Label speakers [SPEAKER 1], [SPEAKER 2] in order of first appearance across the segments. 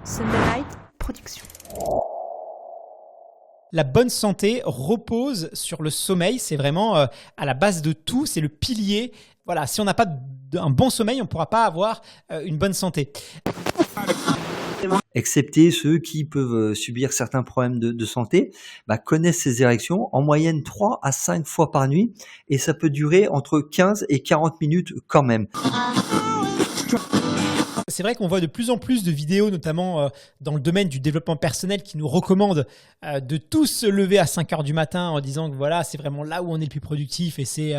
[SPEAKER 1] Sunday Night Production.
[SPEAKER 2] La bonne santé repose sur le sommeil, c'est vraiment à la base de tout, c'est le pilier. Voilà, si on n'a pas un bon sommeil, on ne pourra pas avoir une bonne santé.
[SPEAKER 3] Excepté ceux qui peuvent subir certains problèmes de santé, connaissent ces érections en moyenne 3 à 5 fois par nuit et ça peut durer entre 15 et 40 minutes quand même.
[SPEAKER 2] C'est vrai qu'on voit de plus en plus de vidéos, notamment dans le domaine du développement personnel, qui nous recommandent de tous se lever à 5 heures du matin en disant que voilà, c'est vraiment là où on est le plus productif et c'est...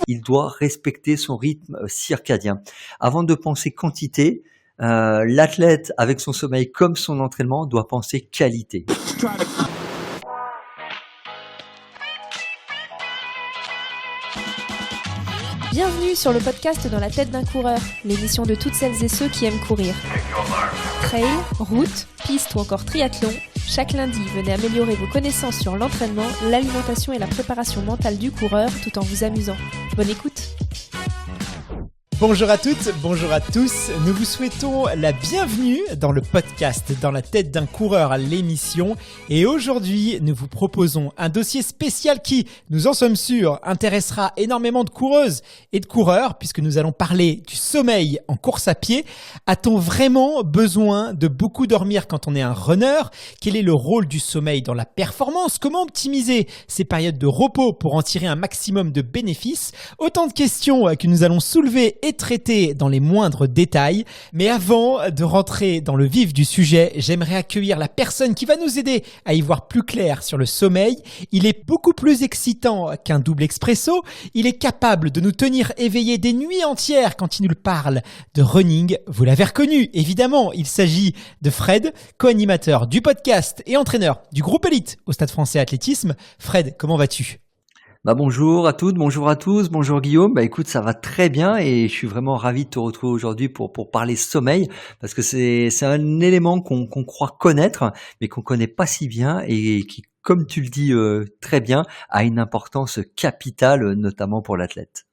[SPEAKER 3] Il doit respecter son rythme circadien. Avant de penser quantité, l'athlète, avec son sommeil comme son entraînement, doit penser qualité.
[SPEAKER 1] Bienvenue sur le podcast Dans la tête d'un coureur, l'émission de toutes celles et ceux qui aiment courir. Trail, route, piste ou encore triathlon, chaque lundi, venez améliorer vos connaissances sur l'entraînement, l'alimentation et la préparation mentale du coureur tout en vous amusant. Bonne écoute!
[SPEAKER 2] Bonjour à toutes, bonjour à tous. Nous vous souhaitons la bienvenue dans le podcast Dans la tête d'un coureur, l'émission. Et aujourd'hui, nous vous proposons un dossier spécial qui, nous en sommes sûrs, intéressera énormément de coureuses et de coureurs puisque nous allons parler du sommeil en course à pied. A-t-on vraiment besoin de beaucoup dormir quand on est un runner? Quel est le rôle du sommeil dans la performance? Comment optimiser ces périodes de repos pour en tirer un maximum de bénéfices? Autant de questions que nous allons soulever et traiter dans les moindres détails. Mais avant de rentrer dans le vif du sujet, j'aimerais accueillir la personne qui va nous aider à y voir plus clair sur le sommeil. Il est beaucoup plus excitant qu'un double expresso. Il est capable de nous tenir éveillés des nuits entières quand il nous parle de running. Vous l'avez reconnu, évidemment, il s'agit de Fred, co-animateur du podcast et entraîneur du groupe Elite au Stade Français Athlétisme. Fred, comment vas-tu ?
[SPEAKER 3] Bonjour à toutes, bonjour à tous, bonjour Guillaume. Écoute, ça va très bien et je suis vraiment ravi de te retrouver aujourd'hui pour parler sommeil parce que c'est un élément qu'on croit connaître mais qu'on connaît pas si bien et qui, comme tu le dis très bien, a une importance capitale notamment pour l'athlète.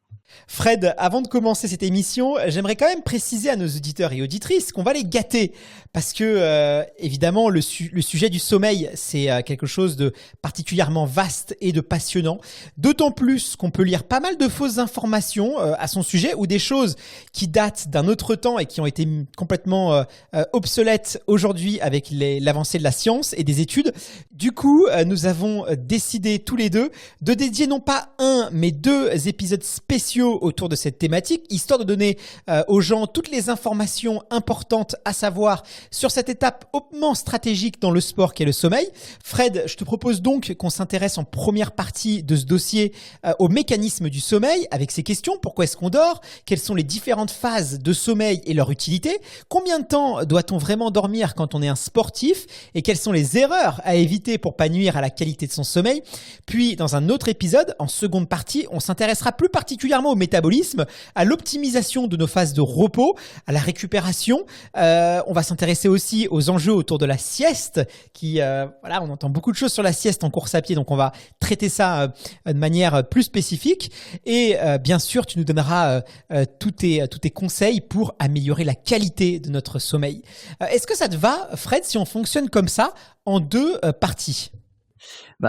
[SPEAKER 2] Fred, avant de commencer cette émission, j'aimerais quand même préciser à nos auditeurs et auditrices qu'on va les gâter parce que évidemment le sujet du sommeil c'est quelque chose de particulièrement vaste et de passionnant, d'autant plus qu'on peut lire pas mal de fausses informations à son sujet ou des choses qui datent d'un autre temps et qui ont été complètement obsolètes aujourd'hui avec l'avancée de la science et des études. Du coup, nous avons décidé tous les deux de dédier non pas un mais 2 épisodes spéciaux autour de cette thématique, histoire de donner aux gens toutes les informations importantes à savoir sur cette étape hautement stratégique dans le sport qu'est le sommeil. Fred, je te propose donc qu'on s'intéresse en première partie de ce dossier au mécanisme du sommeil avec ces questions. Pourquoi est-ce qu'on dort? Quelles sont les différentes phases de sommeil et leur utilité? Combien de temps doit-on vraiment dormir quand on est un sportif? Et quelles sont les erreurs à éviter pour pas nuire à la qualité de son sommeil? Puis, dans un autre épisode, en seconde partie, on s'intéressera plus particulièrement au métabolisme, à l'optimisation de nos phases de repos, à la récupération. On va s'intéresser aussi aux enjeux autour de la sieste qui, on entend beaucoup de choses sur la sieste en course à pied, donc on va traiter ça de manière plus spécifique. Et bien sûr, tu nous donneras tous tes conseils pour améliorer la qualité de notre sommeil. Est-ce que ça te va, Fred, si on fonctionne comme ça en 2 parties ?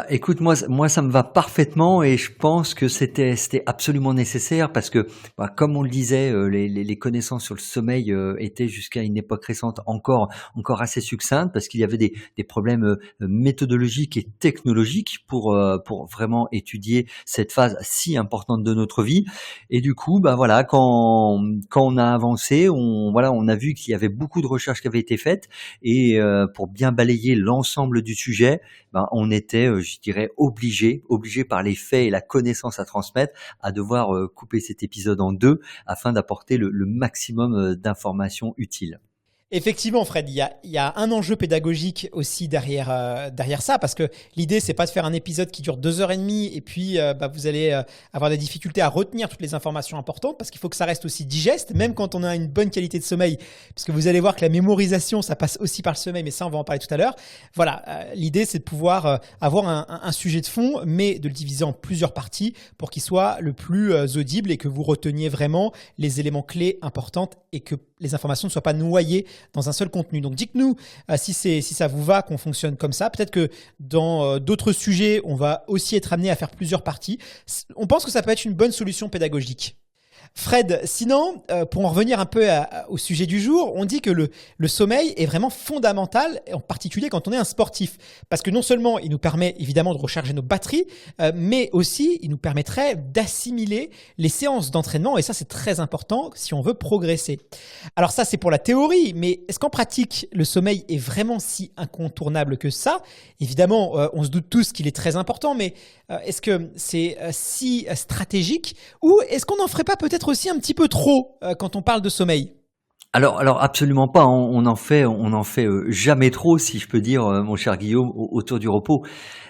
[SPEAKER 3] Écoute, moi ça me va parfaitement et je pense que c'était absolument nécessaire parce que comme on le disait, les connaissances sur le sommeil étaient jusqu'à une époque récente encore assez succinctes parce qu'il y avait des problèmes méthodologiques et technologiques pour vraiment étudier cette phase si importante de notre vie. Et du coup, quand on a avancé, on a vu qu'il y avait beaucoup de recherches qui avaient été faites et pour bien balayer l'ensemble du sujet, on était je dirais obligé par les faits et la connaissance à transmettre à devoir couper cet épisode en 2 afin d'apporter le maximum d'informations utiles.
[SPEAKER 2] Effectivement, Fred, il y a un enjeu pédagogique aussi derrière ça, parce que l'idée, c'est pas de faire un épisode qui dure 2h30 et puis vous allez avoir des difficultés à retenir toutes les informations importantes, parce qu'il faut que ça reste aussi digeste, même quand on a une bonne qualité de sommeil, parce que vous allez voir que la mémorisation, ça passe aussi par le sommeil, mais ça, on va en parler tout à l'heure. Voilà, l'idée, c'est de pouvoir avoir un sujet de fond, mais de le diviser en plusieurs parties pour qu'il soit le plus audible et que vous reteniez vraiment les éléments clés importants et que les informations ne soient pas noyées dans un seul contenu. Donc dites-nous si ça vous va qu'on fonctionne comme ça. Peut-être que dans d'autres sujets, on va aussi être amené à faire plusieurs parties. On pense que ça peut être une bonne solution pédagogique. Fred, sinon, pour en revenir un peu au sujet du jour, on dit que le sommeil est vraiment fondamental, en particulier quand on est un sportif. Parce que non seulement il nous permet évidemment de recharger nos batteries, mais aussi il nous permettrait d'assimiler les séances d'entraînement. Et ça, c'est très important si on veut progresser. Alors ça, c'est pour la théorie, mais est-ce qu'en pratique, le sommeil est vraiment si incontournable que ça? Évidemment, on se doute tous qu'il est très important, mais est-ce que c'est si stratégique ou est-ce qu'on n'en ferait pas peut-être aussi un petit peu trop quand on parle de sommeil?
[SPEAKER 3] Alors absolument pas. On en fait jamais trop, si je peux dire, mon cher Guillaume, autour du repos.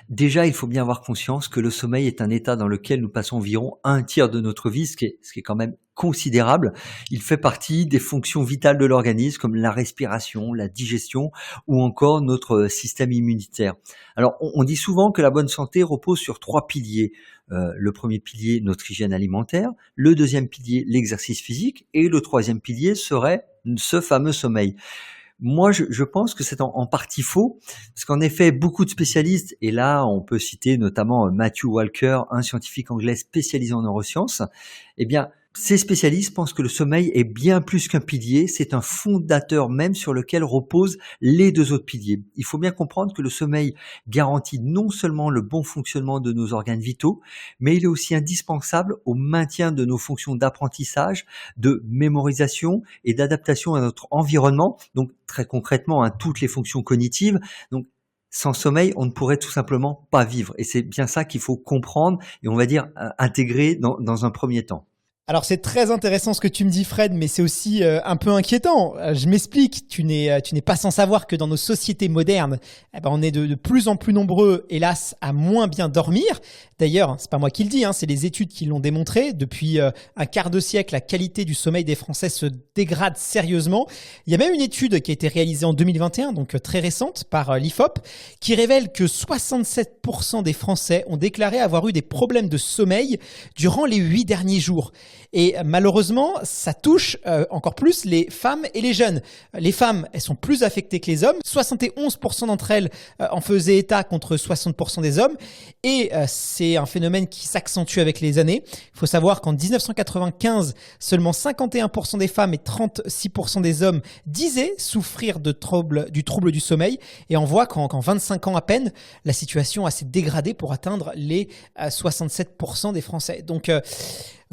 [SPEAKER 3] Déjà, il faut bien avoir conscience que le sommeil est un état dans lequel nous passons environ un tiers de notre vie, ce qui est quand même considérable. Il fait partie des fonctions vitales de l'organisme, comme la respiration, la digestion ou encore notre système immunitaire. Alors, on dit souvent que la bonne santé repose sur 3 piliers. Le premier pilier, notre hygiène alimentaire. Le deuxième pilier, l'exercice physique. Et le troisième pilier serait ce fameux sommeil. Moi, je pense que c'est en partie faux, parce qu'en effet, beaucoup de spécialistes, et là, on peut citer notamment Matthew Walker, un scientifique anglais spécialisé en neurosciences, eh bien, ces spécialistes pensent que le sommeil est bien plus qu'un pilier, c'est un fondateur même sur lequel reposent les 2 autres piliers. Il faut bien comprendre que le sommeil garantit non seulement le bon fonctionnement de nos organes vitaux, mais il est aussi indispensable au maintien de nos fonctions d'apprentissage, de mémorisation et d'adaptation à notre environnement, donc très concrètement toutes les fonctions cognitives. Donc sans sommeil, on ne pourrait tout simplement pas vivre. Et c'est bien ça qu'il faut comprendre et on va dire intégrer dans un premier temps.
[SPEAKER 2] Alors c'est très intéressant ce que tu me dis Fred, mais c'est aussi un peu inquiétant. Je m'explique, tu n'es pas sans savoir que dans nos sociétés modernes, on est de plus en plus nombreux, hélas, à moins bien dormir. D'ailleurs, c'est pas moi qui le dis, c'est les études qui l'ont démontré. Depuis un quart de siècle, la qualité du sommeil des Français se dégrade sérieusement. Il y a même une étude qui a été réalisée en 2021, donc très récente, par l'IFOP, qui révèle que 67% des Français ont déclaré avoir eu des problèmes de sommeil durant les 8 derniers jours. Et malheureusement, ça touche encore plus les femmes et les jeunes. Les femmes, elles sont plus affectées que les hommes. 71% d'entre elles en faisaient état contre 60% des hommes. Et c'est un phénomène qui s'accentue avec les années. Il faut savoir qu'en 1995, seulement 51% des femmes et 36% des hommes disaient souffrir du trouble du sommeil. Et on voit qu'en 25 ans à peine, la situation a s'est dégradée pour atteindre les 67% des Français. Donc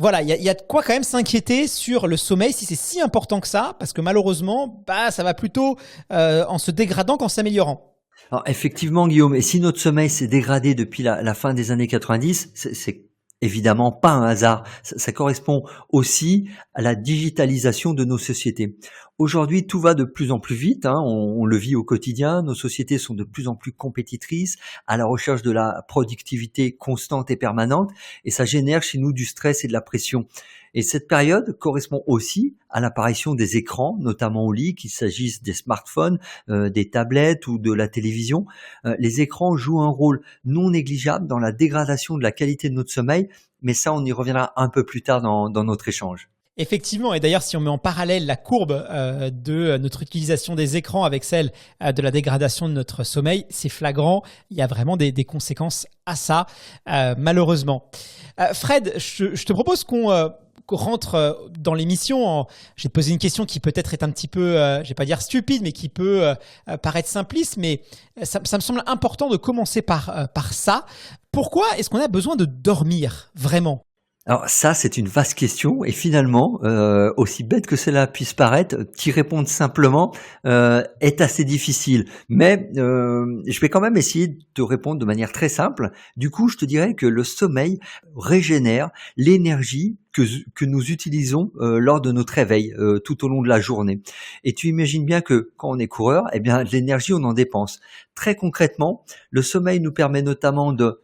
[SPEAKER 2] voilà, il y a de quoi quand même s'inquiéter sur le sommeil si c'est si important que ça, parce que malheureusement, ça va plutôt en se dégradant qu'en s'améliorant.
[SPEAKER 3] Alors effectivement, Guillaume, et si notre sommeil s'est dégradé depuis la fin des années 90, c'est évidemment pas un hasard. Ça correspond aussi à la digitalisation de nos sociétés. Aujourd'hui, tout va de plus en plus vite, on le vit au quotidien, nos sociétés sont de plus en plus compétitrices, à la recherche de la productivité constante et permanente, et ça génère chez nous du stress et de la pression. Et cette période correspond aussi à l'apparition des écrans, notamment au lit, qu'il s'agisse des smartphones, des tablettes ou de la télévision. Les écrans jouent un rôle non négligeable dans la dégradation de la qualité de notre sommeil, mais ça, on y reviendra un peu plus tard dans notre échange.
[SPEAKER 2] Effectivement, et d'ailleurs si on met en parallèle la courbe de notre utilisation des écrans avec celle de la dégradation de notre sommeil, c'est flagrant, il y a vraiment des conséquences à ça, malheureusement. Fred, je te propose qu'on rentre dans l'émission. Je vais te poser une question qui peut-être est un petit peu, je vais pas dire stupide, mais qui peut paraître simpliste, mais ça me semble important de commencer par ça. Pourquoi est-ce qu'on a besoin de dormir vraiment ?
[SPEAKER 3] Alors ça, c'est une vaste question et finalement, aussi bête que cela puisse paraître, t'y répondre simplement est assez difficile. Mais je vais quand même essayer de te répondre de manière très simple. Du coup, je te dirais que le sommeil régénère l'énergie que nous utilisons lors de notre réveil tout au long de la journée. Et tu imagines bien que quand on est coureur, eh bien l'énergie, on en dépense. Très concrètement, le sommeil nous permet notamment de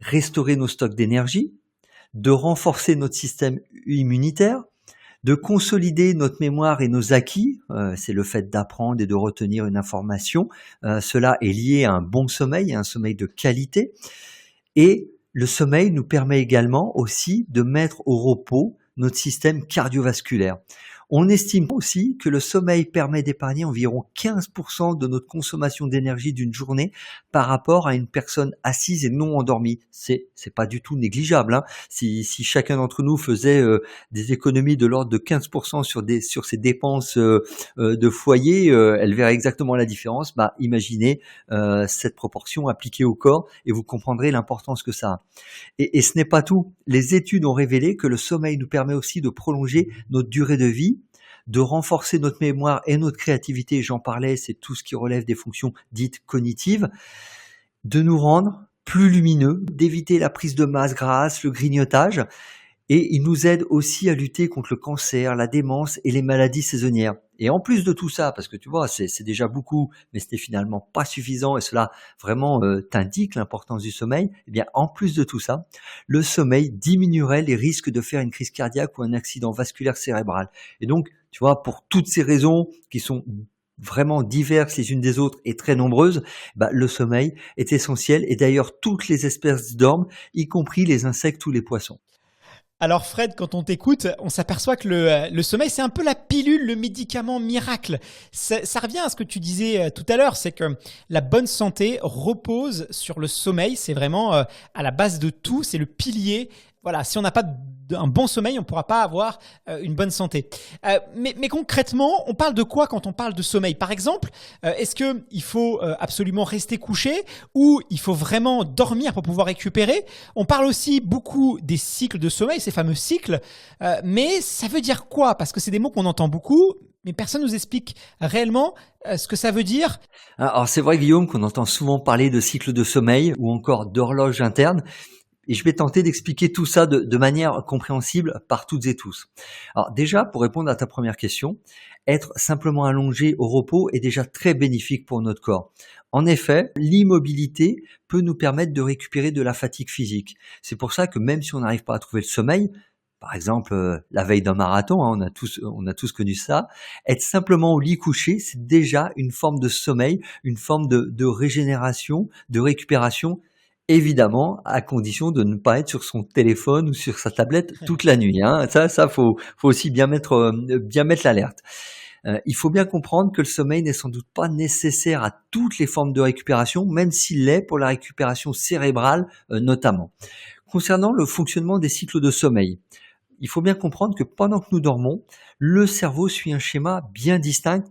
[SPEAKER 3] restaurer nos stocks d'énergie, de renforcer notre système immunitaire, de consolider notre mémoire et nos acquis, c'est le fait d'apprendre et de retenir une information, cela est lié à un bon sommeil, à un sommeil de qualité, et le sommeil nous permet également aussi de mettre au repos notre système cardiovasculaire. On estime aussi que le sommeil permet d'épargner environ 15% de notre consommation d'énergie d'une journée par rapport à une personne assise et non endormie. C'est pas du tout négligeable, hein. Si chacun d'entre nous faisait des économies de l'ordre de 15% sur ses dépenses de foyer, elle verrait exactement la différence. Imaginez cette proportion appliquée au corps et vous comprendrez l'importance que ça a. Et ce n'est pas tout. Les études ont révélé que le sommeil nous permet aussi de prolonger notre durée de vie, de renforcer notre mémoire et notre créativité. J'en parlais, c'est tout ce qui relève des fonctions dites cognitives, de nous rendre plus lumineux, d'éviter la prise de masse grasse, le grignotage. Et il nous aide aussi à lutter contre le cancer, la démence et les maladies saisonnières. Et en plus de tout ça, parce que tu vois, c'est déjà beaucoup, mais c'était finalement pas suffisant, et cela vraiment t'indique l'importance du sommeil, eh bien en plus de tout ça, le sommeil diminuerait les risques de faire une crise cardiaque ou un accident vasculaire cérébral. Et donc, tu vois, pour toutes ces raisons qui sont vraiment diverses les unes des autres et très nombreuses, le sommeil est essentiel. Et d'ailleurs, toutes les espèces dorment, y compris les insectes ou les poissons.
[SPEAKER 2] Alors Fred, quand on t'écoute, on s'aperçoit que le sommeil, c'est un peu la pilule, le médicament miracle. Ça revient à ce que tu disais tout à l'heure, c'est que la bonne santé repose sur le sommeil. C'est vraiment à la base de tout, c'est le pilier. Voilà, si on n'a pas un bon sommeil, on ne pourra pas avoir une bonne santé. Mais concrètement, on parle de quoi quand on parle de sommeil? Par exemple, est-ce qu'il faut absolument rester couché ou il faut vraiment dormir pour pouvoir récupérer? On parle aussi beaucoup des cycles de sommeil, ces fameux cycles. Mais ça veut dire quoi? Parce que c'est des mots qu'on entend beaucoup, mais personne ne nous explique réellement ce que ça veut dire.
[SPEAKER 3] Alors c'est vrai, Guillaume, qu'on entend souvent parler de cycle de sommeil ou encore d'horloge interne. Et je vais tenter d'expliquer tout ça de manière compréhensible par toutes et tous. Alors déjà, pour répondre à ta première question, être simplement allongé au repos est déjà très bénéfique pour notre corps. En effet, l'immobilité peut nous permettre de récupérer de la fatigue physique. C'est pour ça que même si on n'arrive pas à trouver le sommeil, par exemple la veille d'un marathon, on a tous connu ça, être simplement au lit couché, c'est déjà une forme de sommeil, une forme de régénération, de récupération. Évidemment, à condition de ne pas être sur son téléphone ou sur sa tablette toute la nuit, hein. Ça, faut aussi bien mettre l'alerte. Il faut bien comprendre que le sommeil n'est sans doute pas nécessaire à toutes les formes de récupération, même s'il l'est pour la récupération cérébrale notamment. Concernant le fonctionnement des cycles de sommeil, il faut bien comprendre que pendant que nous dormons, le cerveau suit un schéma bien distinct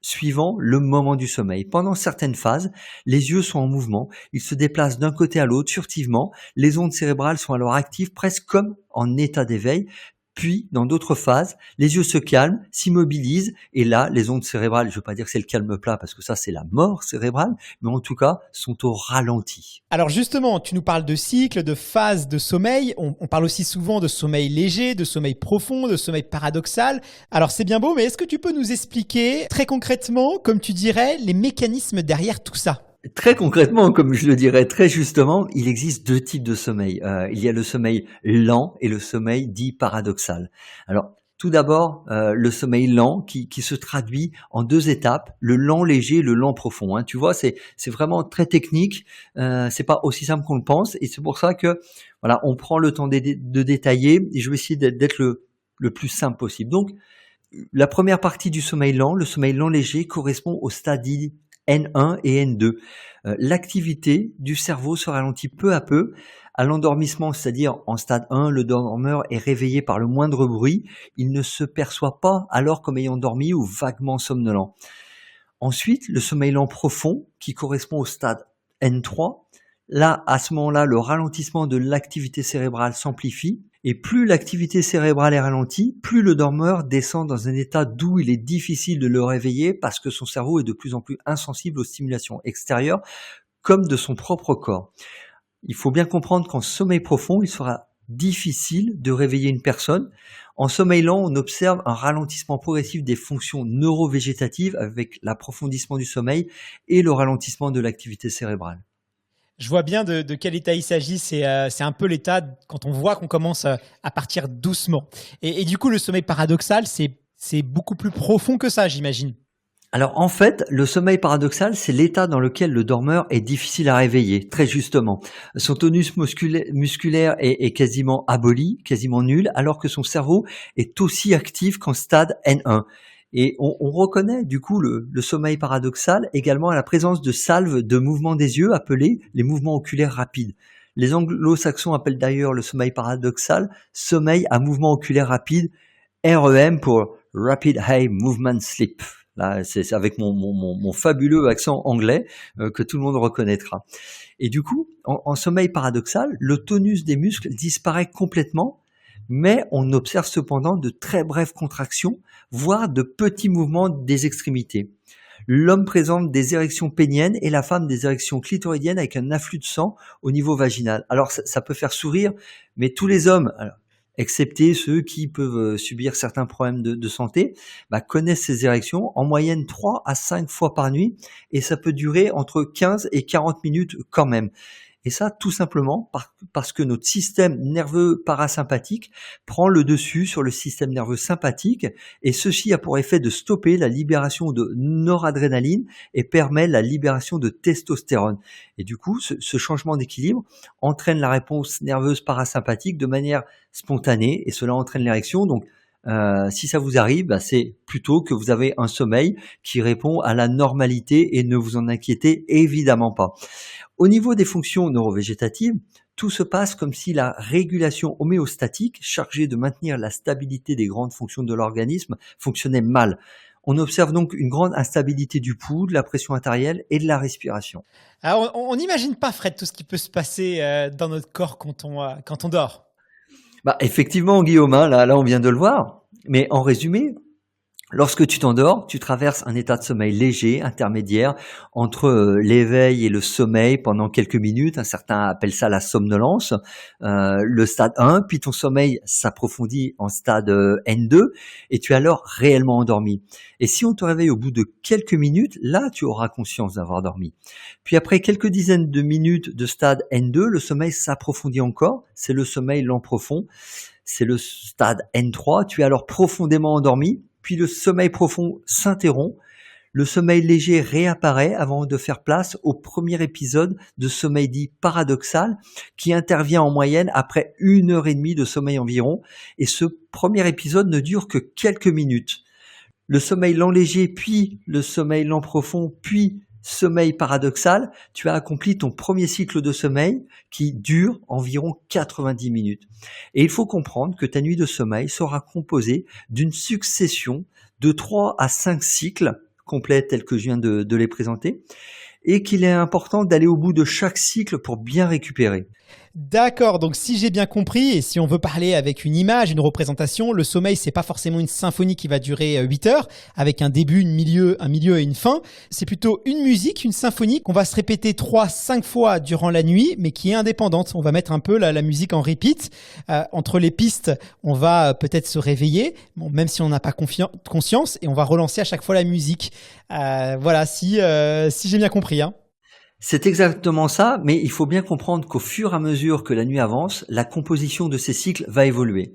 [SPEAKER 3] suivant le moment du sommeil. Pendant certaines phases, les yeux sont en mouvement, ils se déplacent d'un côté à l'autre furtivement, les ondes cérébrales sont alors actives presque comme en état d'éveil. Puis, dans d'autres phases, les yeux se calment, s'immobilisent, et là, les ondes cérébrales, je ne veux pas dire que c'est le calme plat, parce que ça, c'est la mort cérébrale, mais en tout cas, sont au ralenti.
[SPEAKER 2] Alors justement, tu nous parles de cycles, de phases de sommeil. On parle aussi souvent de sommeil léger, de sommeil profond, de sommeil paradoxal. Alors c'est bien beau, mais est-ce que tu peux nous expliquer très concrètement, comme tu dirais, les mécanismes derrière tout ça ?
[SPEAKER 3] Très concrètement, comme je le dirais très justement, il existe deux types de sommeil. Il y a le sommeil lent et le sommeil dit paradoxal. Alors, tout d'abord, le sommeil lent qui se traduit en deux étapes, le lent léger et le lent profond. Hein. Tu vois, c'est vraiment très technique. C'est pas aussi simple qu'on le pense, et c'est pour ça que voilà, on prend le temps de détailler. Et je vais essayer d'être le plus simple possible. Donc, la première partie du sommeil lent, le sommeil lent léger, correspond au stade dit N1 et N2. L'activité du cerveau se ralentit peu à peu. À l'endormissement, c'est-à-dire en stade 1, le dormeur est réveillé par le moindre bruit. Il ne se perçoit pas alors comme ayant dormi ou vaguement somnolent. Ensuite, le sommeil lent profond, qui correspond au stade N3. Là, à ce moment-là, le ralentissement de l'activité cérébrale s'amplifie. Et plus l'activité cérébrale est ralentie, plus le dormeur descend dans un état d'où il est difficile de le réveiller parce que son cerveau est de plus en plus insensible aux stimulations extérieures comme de son propre corps. Il faut bien comprendre qu'en sommeil profond, il sera difficile de réveiller une personne. En sommeil lent, on observe un ralentissement progressif des fonctions neurovégétatives avec l'approfondissement du sommeil et le ralentissement de l'activité cérébrale.
[SPEAKER 2] Je vois bien de quel état il s'agit. C'est un peu l'état quand on voit qu'on commence à partir doucement. Et du coup, le sommeil paradoxal, c'est beaucoup plus profond que ça, j'imagine.
[SPEAKER 3] Alors en fait, le sommeil paradoxal, c'est l'état dans lequel le dormeur est difficile à réveiller, très justement. Son tonus musculaire est quasiment aboli, quasiment nul, alors que son cerveau est aussi actif qu'en stade N1. Et on reconnaît du coup le sommeil paradoxal également à la présence de salves de mouvements des yeux appelés les mouvements oculaires rapides. Les anglo-saxons appellent d'ailleurs le sommeil paradoxal sommeil à mouvement oculaire rapide, REM pour Rapid Eye Movement Sleep. Là, c'est avec mon fabuleux accent anglais que tout le monde reconnaîtra. Et du coup, en sommeil paradoxal, le tonus des muscles disparaît complètement, mais on observe cependant de très brèves contractions, voire de petits mouvements des extrémités. L'homme présente des érections péniennes et la femme des érections clitoridiennes avec un afflux de sang au niveau vaginal. Alors ça peut faire sourire, mais tous les hommes, excepté ceux qui peuvent subir certains problèmes de santé, connaissent ces érections en moyenne 3 à 5 fois par nuit et ça peut durer entre 15 et 40 minutes quand même. Et ça, tout simplement parce que notre système nerveux parasympathique prend le dessus sur le système nerveux sympathique et ceci a pour effet de stopper la libération de noradrénaline et permet la libération de testostérone. Et du coup, ce changement d'équilibre entraîne la réponse nerveuse parasympathique de manière spontanée et cela entraîne l'érection. Donc, si ça vous arrive, c'est plutôt que vous avez un sommeil qui répond à la normalité et ne vous en inquiétez évidemment pas. Au niveau des fonctions neurovégétatives, tout se passe comme si la régulation homéostatique, chargée de maintenir la stabilité des grandes fonctions de l'organisme, fonctionnait mal. On observe donc une grande instabilité du pouls, de la pression artérielle et de la respiration.
[SPEAKER 2] Alors, on n'imagine pas, Fred, tout ce qui peut se passer dans notre corps quand on dort.
[SPEAKER 3] Effectivement, Guillaume, là on vient de le voir. Mais en résumé, lorsque tu t'endors, tu traverses un état de sommeil léger, intermédiaire, entre l'éveil et le sommeil pendant quelques minutes. Certains appellent ça la somnolence, le stade 1, puis ton sommeil s'approfondit en stade N2, et tu es alors réellement endormi. Et si on te réveille au bout de quelques minutes, là tu auras conscience d'avoir dormi. Puis après quelques dizaines de minutes de stade N2, le sommeil s'approfondit encore, c'est le sommeil lent profond, c'est le stade N3, tu es alors profondément endormi. Puis le sommeil profond s'interrompt, le sommeil léger réapparaît avant de faire place au premier épisode de sommeil dit paradoxal qui intervient en moyenne après 1h30 de sommeil environ et ce premier épisode ne dure que quelques minutes. Le sommeil lent léger, puis le sommeil lent profond, puis sommeil paradoxal, tu as accompli ton premier cycle de sommeil qui dure environ 90 minutes. Et il faut comprendre que ta nuit de sommeil sera composée d'une succession de 3 à 5 cycles complets tels que je viens de les présenter et qu'il est important d'aller au bout de chaque cycle pour bien récupérer.
[SPEAKER 2] D'accord, donc si j'ai bien compris, et si on veut parler avec une image, une représentation, le sommeil, c'est pas forcément une symphonie qui va durer 8 heures, avec un début, un milieu et une fin. C'est plutôt une musique, une symphonie qu'on va se répéter 3-5 fois durant la nuit, mais qui est indépendante. On va mettre un peu la musique en repeat. Entre les pistes, on va peut-être se réveiller, même si on n'a pas conscience, et on va relancer à chaque fois la musique. Voilà, si j'ai bien compris, hein.
[SPEAKER 3] C'est exactement ça, mais il faut bien comprendre qu'au fur et à mesure que la nuit avance, la composition de ces cycles va évoluer.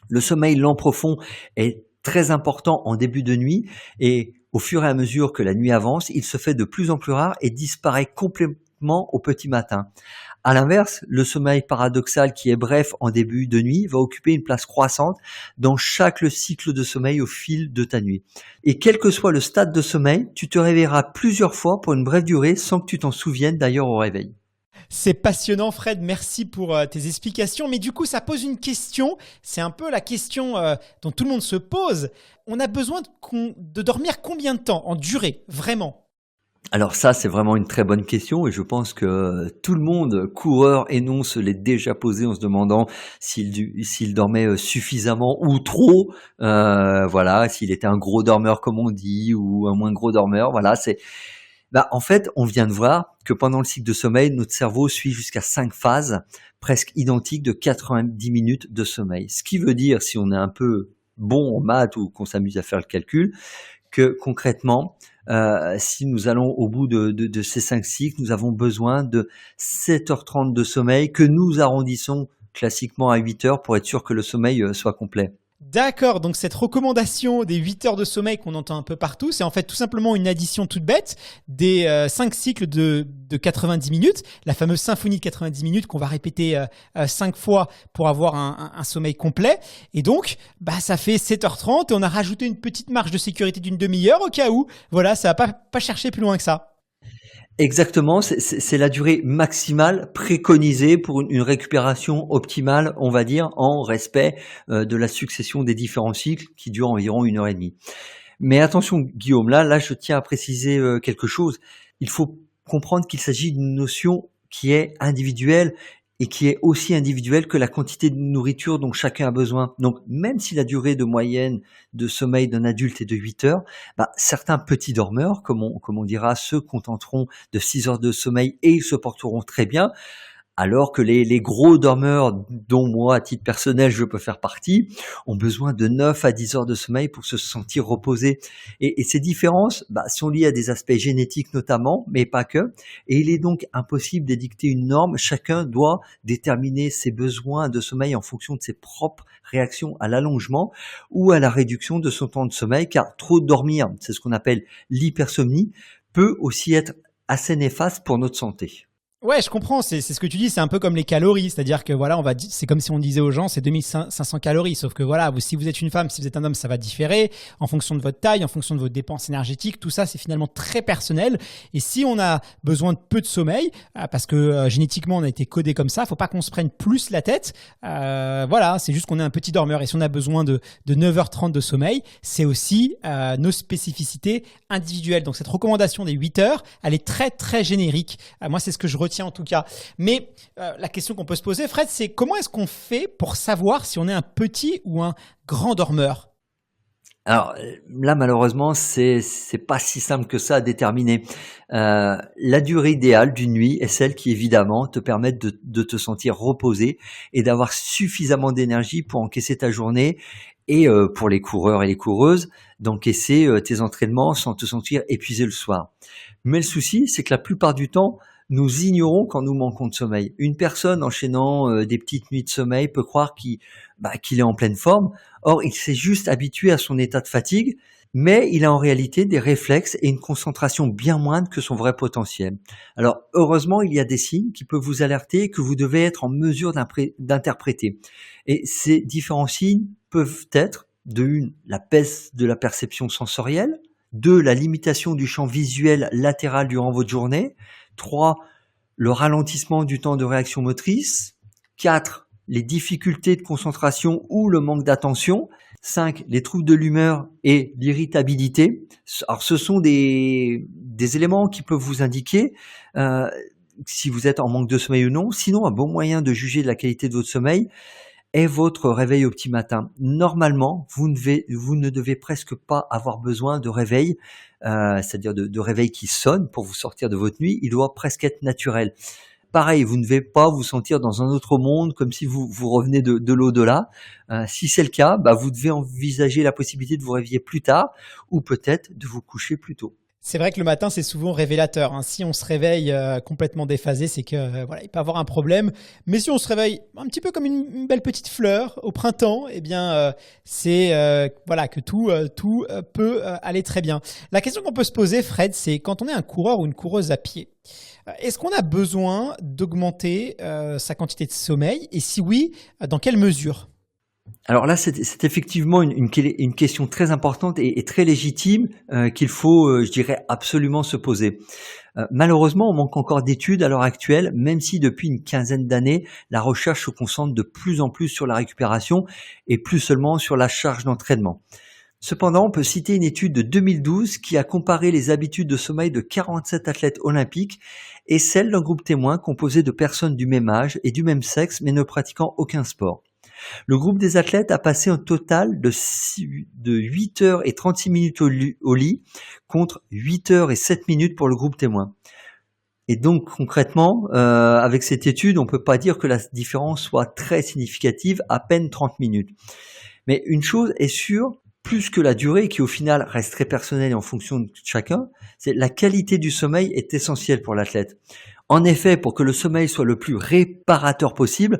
[SPEAKER 3] Le sommeil lent profond est très important en début de nuit et au fur et à mesure que la nuit avance, il se fait de plus en plus rare et disparaît complètement au petit matin. À l'inverse, le sommeil paradoxal qui est bref en début de nuit va occuper une place croissante dans chaque cycle de sommeil au fil de ta nuit. Et quel que soit le stade de sommeil, tu te réveilleras plusieurs fois pour une brève durée sans que tu t'en souviennes d'ailleurs au réveil.
[SPEAKER 2] C'est passionnant, Fred. Merci pour tes explications. Mais du coup, ça pose une question. C'est un peu la question dont tout le monde se pose. On a besoin de dormir combien de temps en durée, vraiment ?
[SPEAKER 3] Alors ça, c'est vraiment une très bonne question et je pense que tout le monde, coureur et non, se l'est déjà posé en se demandant s'il dormait suffisamment ou trop, s'il était un gros dormeur comme on dit ou un moins gros dormeur. En fait, on vient de voir que pendant le cycle de sommeil, notre cerveau suit jusqu'à 5 phases presque identiques de 90 minutes de sommeil. Ce qui veut dire, si on est un peu bon en maths ou qu'on s'amuse à faire le calcul, que concrètement, si nous allons au bout de ces 5 cycles, nous avons besoin de 7h30 de sommeil que nous arrondissons classiquement à 8 heures pour être sûr que le sommeil soit complet.
[SPEAKER 2] D'accord, donc cette recommandation des 8 heures de sommeil qu'on entend un peu partout, c'est en fait tout simplement une addition toute bête des 5 cycles de 90 minutes, la fameuse symphonie de 90 minutes qu'on va répéter 5 fois pour avoir un sommeil complet. Et donc, ça fait 7h30 et on a rajouté une petite marge de sécurité d'une demi-heure au cas où. Voilà, ça va pas chercher plus loin que ça.
[SPEAKER 3] Exactement, c'est la durée maximale préconisée pour une récupération optimale, on va dire, en respect de la succession des différents cycles qui durent environ 1h30. Mais attention Guillaume, là je tiens à préciser quelque chose. Il faut comprendre qu'il s'agit d'une notion qui est individuelle et qui est aussi individuelle que la quantité de nourriture dont chacun a besoin. Donc même si la durée de moyenne de sommeil d'un adulte est de 8 heures, certains petits dormeurs, comme on dira, se contenteront de 6 heures de sommeil et ils se porteront très bien. Alors que les gros dormeurs, dont moi, à titre personnel, je peux faire partie, ont besoin de 9 à 10 heures de sommeil pour se sentir reposés. Et ces différences sont liées à des aspects génétiques notamment, mais pas que. Et il est donc impossible d'édicter une norme. Chacun doit déterminer ses besoins de sommeil en fonction de ses propres réactions à l'allongement ou à la réduction de son temps de sommeil, car trop dormir, c'est ce qu'on appelle l'hypersomnie, peut aussi être assez néfaste pour notre santé.
[SPEAKER 2] Ouais, je comprends, c'est ce que tu dis, c'est un peu comme les calories, c'est-à-dire que voilà, c'est comme si on disait aux gens c'est 2500 calories, sauf que voilà, si vous êtes une femme, si vous êtes un homme, ça va différer en fonction de votre taille, en fonction de vos dépenses énergétiques, tout ça c'est finalement très personnel. Et si on a besoin de peu de sommeil, parce que génétiquement on a été codé comme ça, faut pas qu'on se prenne plus la tête, voilà, c'est juste qu'on est un petit dormeur. Et si on a besoin de 9h30 de sommeil, c'est aussi nos spécificités individuelles. Donc cette recommandation des 8 heures, elle est très très générique. Moi c'est ce que je retiens en tout cas. Mais la question qu'on peut se poser, Fred, c'est comment est-ce qu'on fait pour savoir si on est un petit ou un grand dormeur ?
[SPEAKER 3] Alors là, malheureusement, c'est pas si simple que ça à déterminer. La durée idéale d'une nuit est celle qui, évidemment, te permet de te sentir reposé et d'avoir suffisamment d'énergie pour encaisser ta journée et pour les coureurs et les coureuses, d'encaisser tes entraînements sans te sentir épuisé le soir. Mais le souci, c'est que la plupart du temps, nous ignorons quand nous manquons de sommeil. Une personne enchaînant des petites nuits de sommeil peut croire qu'il est en pleine forme. Or, il s'est juste habitué à son état de fatigue, mais il a en réalité des réflexes et une concentration bien moindre que son vrai potentiel. Alors, heureusement, il y a des signes qui peuvent vous alerter et que vous devez être en mesure d'interpréter. Et ces différents signes peuvent être, de une, la baisse de la perception sensorielle, 2, la limitation du champ visuel latéral durant votre journée, 3, le ralentissement du temps de réaction motrice, 4, les difficultés de concentration ou le manque d'attention, 5, les troubles de l'humeur et l'irritabilité. Alors ce sont des éléments qui peuvent vous indiquer si vous êtes en manque de sommeil ou non. Sinon, un bon moyen de juger de la qualité de votre sommeil est votre réveil au petit matin. Normalement, vous ne devez presque pas avoir besoin de réveil, c'est-à-dire de réveil qui sonne pour vous sortir de votre nuit. Il doit presque être naturel. Pareil, vous ne devez pas vous sentir dans un autre monde, comme si vous revenez de l'au-delà. Si c'est le cas, vous devez envisager la possibilité de vous réveiller plus tard ou peut-être de vous coucher plus tôt.
[SPEAKER 2] C'est vrai que le matin, c'est souvent révélateur. Si on se réveille complètement déphasé, c'est que il peut y avoir un problème. Mais si on se réveille un petit peu comme une belle petite fleur au printemps, c'est que tout peut aller très bien. La question qu'on peut se poser, Fred, c'est quand on est un coureur ou une coureuse à pied, est-ce qu'on a besoin d'augmenter sa quantité de sommeil? Et si oui, dans quelle mesure?
[SPEAKER 3] Alors là, c'est effectivement une question très importante et très légitime qu'il faut, je dirais, absolument se poser. Malheureusement, on manque encore d'études à l'heure actuelle, même si depuis une quinzaine d'années, la recherche se concentre de plus en plus sur la récupération et plus seulement sur la charge d'entraînement. Cependant, on peut citer une étude de 2012 qui a comparé les habitudes de sommeil de 47 athlètes olympiques et celles d'un groupe témoin composé de personnes du même âge et du même sexe mais ne pratiquant aucun sport. Le groupe des athlètes a passé un total de 8 heures et 36 minutes au lit contre 8 heures et 7 minutes pour le groupe témoin. Et donc concrètement, avec cette étude, on ne peut pas dire que la différence soit très significative, à peine 30 minutes. Mais une chose est sûre, plus que la durée, qui au final reste très personnelle et en fonction de chacun, c'est la qualité du sommeil est essentielle pour l'athlète. En effet, pour que le sommeil soit le plus réparateur possible,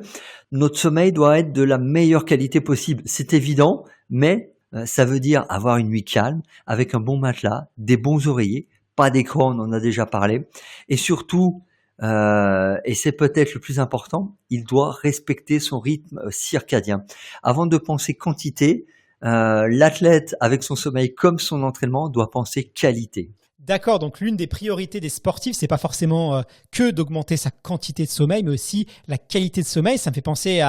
[SPEAKER 3] notre sommeil doit être de la meilleure qualité possible. C'est évident, mais ça veut dire avoir une nuit calme, avec un bon matelas, des bons oreillers, pas d'écran, on en a déjà parlé, et surtout, et c'est peut-être le plus important, il doit respecter son rythme circadien. Avant de penser quantité, l'athlète, avec son sommeil comme son entraînement, doit penser qualité.
[SPEAKER 2] D'accord, donc l'une des priorités des sportifs, c'est pas forcément que d'augmenter sa quantité de sommeil, mais aussi la qualité de sommeil. Ça me fait penser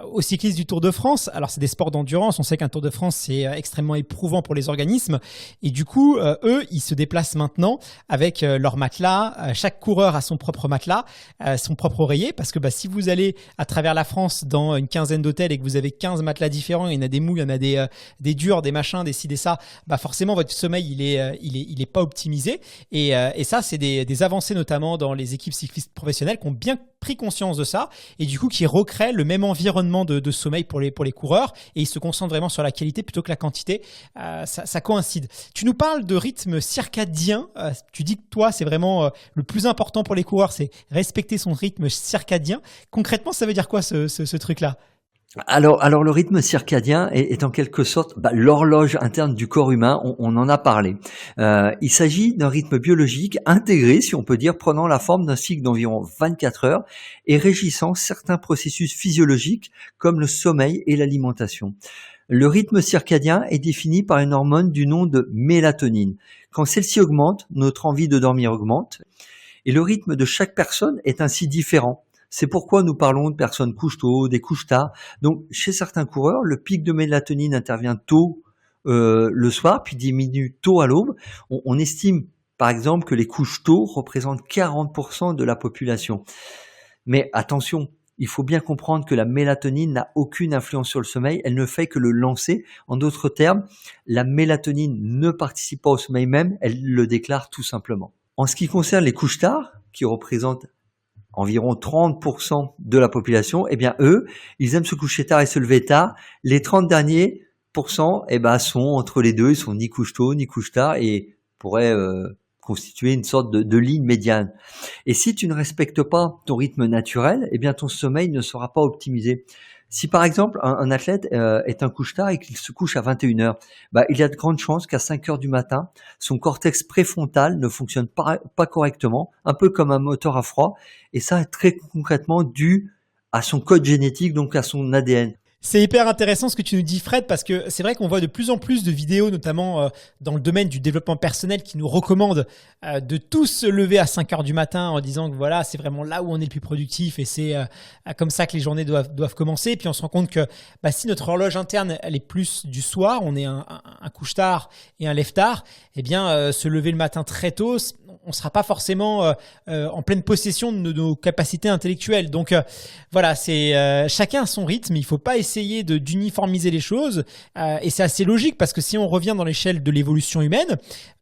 [SPEAKER 2] aux cyclistes du Tour de France. Alors c'est des sports d'endurance, on sait qu'un Tour de France c'est extrêmement éprouvant pour les organismes, et du coup eux ils se déplacent maintenant avec leur matelas. Chaque coureur a son propre matelas, son propre oreiller, parce que si vous allez à travers la France dans une quinzaine d'hôtels et que vous avez 15 matelas différents, il y en a des mous, il y en a des durs, des machins, des ci, des ça, forcément votre sommeil il est pas optimisé, et ça c'est des avancées notamment dans les équipes cyclistes professionnelles qui ont bien pris conscience de ça, et du coup qui recréent le même environnement de sommeil pour les coureurs, et ils se concentrent vraiment sur la qualité plutôt que la quantité. Ça coïncide. Tu nous parles de rythme circadien. Tu dis que toi c'est vraiment le plus important pour les coureurs, c'est respecter son rythme circadien. Concrètement, ça veut dire quoi ce truc-là?
[SPEAKER 3] Alors le rythme circadien est en quelque sorte l'horloge interne du corps humain, on en a parlé. Il s'agit d'un rythme biologique intégré, si on peut dire, prenant la forme d'un cycle d'environ 24 heures et régissant certains processus physiologiques comme le sommeil et l'alimentation. Le rythme circadien est défini par une hormone du nom de mélatonine. Quand celle-ci augmente, notre envie de dormir augmente, et le rythme de chaque personne est ainsi différent. C'est pourquoi nous parlons de personnes couches tôt, des couches tard. Donc, chez certains coureurs, le pic de mélatonine intervient tôt le soir, puis diminue tôt à l'aube. On estime, par exemple, que les couches tôt représentent 40% de la population. Mais attention, il faut bien comprendre que la mélatonine n'a aucune influence sur le sommeil, elle ne fait que le lancer. En d'autres termes, la mélatonine ne participe pas au sommeil même, elle le déclare tout simplement. En ce qui concerne les couches tard, qui représentent environ 30% de la population, eux, ils aiment se coucher tard et se lever tard. Les 30 derniers pourcents, sont entre les deux, ils sont ni couche tôt, ni couche tard, et pourraient constituer une sorte de ligne médiane. Et si tu ne respectes pas ton rythme naturel, ton sommeil ne sera pas optimisé. Si par exemple un athlète est un couche-tard et qu'il se couche à 21 heures, il y a de grandes chances qu'à 5 heures du matin, son cortex préfrontal ne fonctionne pas correctement, un peu comme un moteur à froid, et ça est très concrètement dû à son code génétique, donc à son ADN.
[SPEAKER 2] C'est hyper intéressant ce que tu nous dis, Fred, parce que c'est vrai qu'on voit de plus en plus de vidéos, notamment dans le domaine du développement personnel, qui nous recommandent de tous se lever à 5 heures du matin en disant que voilà, c'est vraiment là où on est le plus productif, et c'est comme ça que les journées doivent commencer. Et puis on se rend compte que si notre horloge interne elle est plus du soir, on est un couche-tard et un lève-tard, se lever le matin très tôt, on ne sera pas forcément en pleine possession de nos capacités intellectuelles. Donc voilà, c'est chacun a son rythme, il ne faut pas essayer d'uniformiser les choses, et c'est assez logique parce que si on revient dans l'échelle de l'évolution humaine,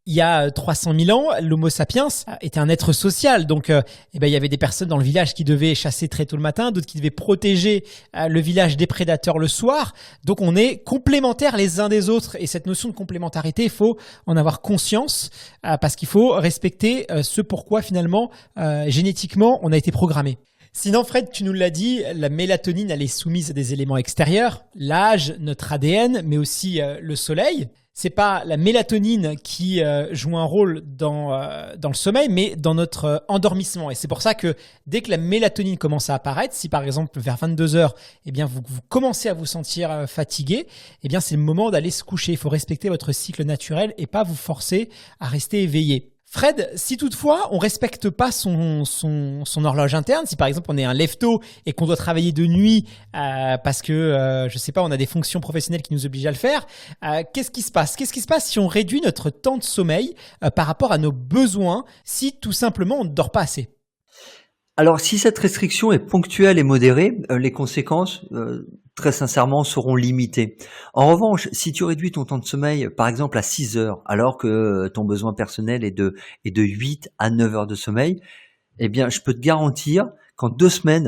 [SPEAKER 2] il y a 300 000 ans, l'Homo sapiens était un être social. Donc, il y avait des personnes dans le village qui devaient chasser très tôt le matin, d'autres qui devaient protéger le village des prédateurs le soir. Donc, on est complémentaires les uns des autres. Et cette notion de complémentarité, il faut en avoir conscience parce qu'il faut respecter ce pourquoi finalement, génétiquement, on a été programmé. Sinon, Fred, tu nous l'as dit, la mélatonine, elle est soumise à des éléments extérieurs, l'âge, notre ADN, mais aussi le soleil. C'est pas la mélatonine qui joue un rôle dans le sommeil, mais dans notre endormissement. Et c'est pour ça que dès que la mélatonine commence à apparaître, si par exemple vers 22 heures, vous commencez à vous sentir fatigué, c'est le moment d'aller se coucher. Il faut respecter votre cycle naturel et pas vous forcer à rester éveillé. Fred, si toutefois on respecte pas son horloge interne, si par exemple on est un lève-tôt et qu'on doit travailler de nuit parce que on a des fonctions professionnelles qui nous obligent à le faire, qu'est-ce qui se passe si on réduit notre temps de sommeil par rapport à nos besoins, si tout simplement on ne dort pas assez?
[SPEAKER 3] Alors, si cette restriction est ponctuelle et modérée, les conséquences, très sincèrement, seront limitées. En revanche, si tu réduis ton temps de sommeil, par exemple, à 6 heures, alors que ton besoin personnel est de 8 à 9 heures de sommeil, Eh bien, je peux te garantir qu'en 2 semaines,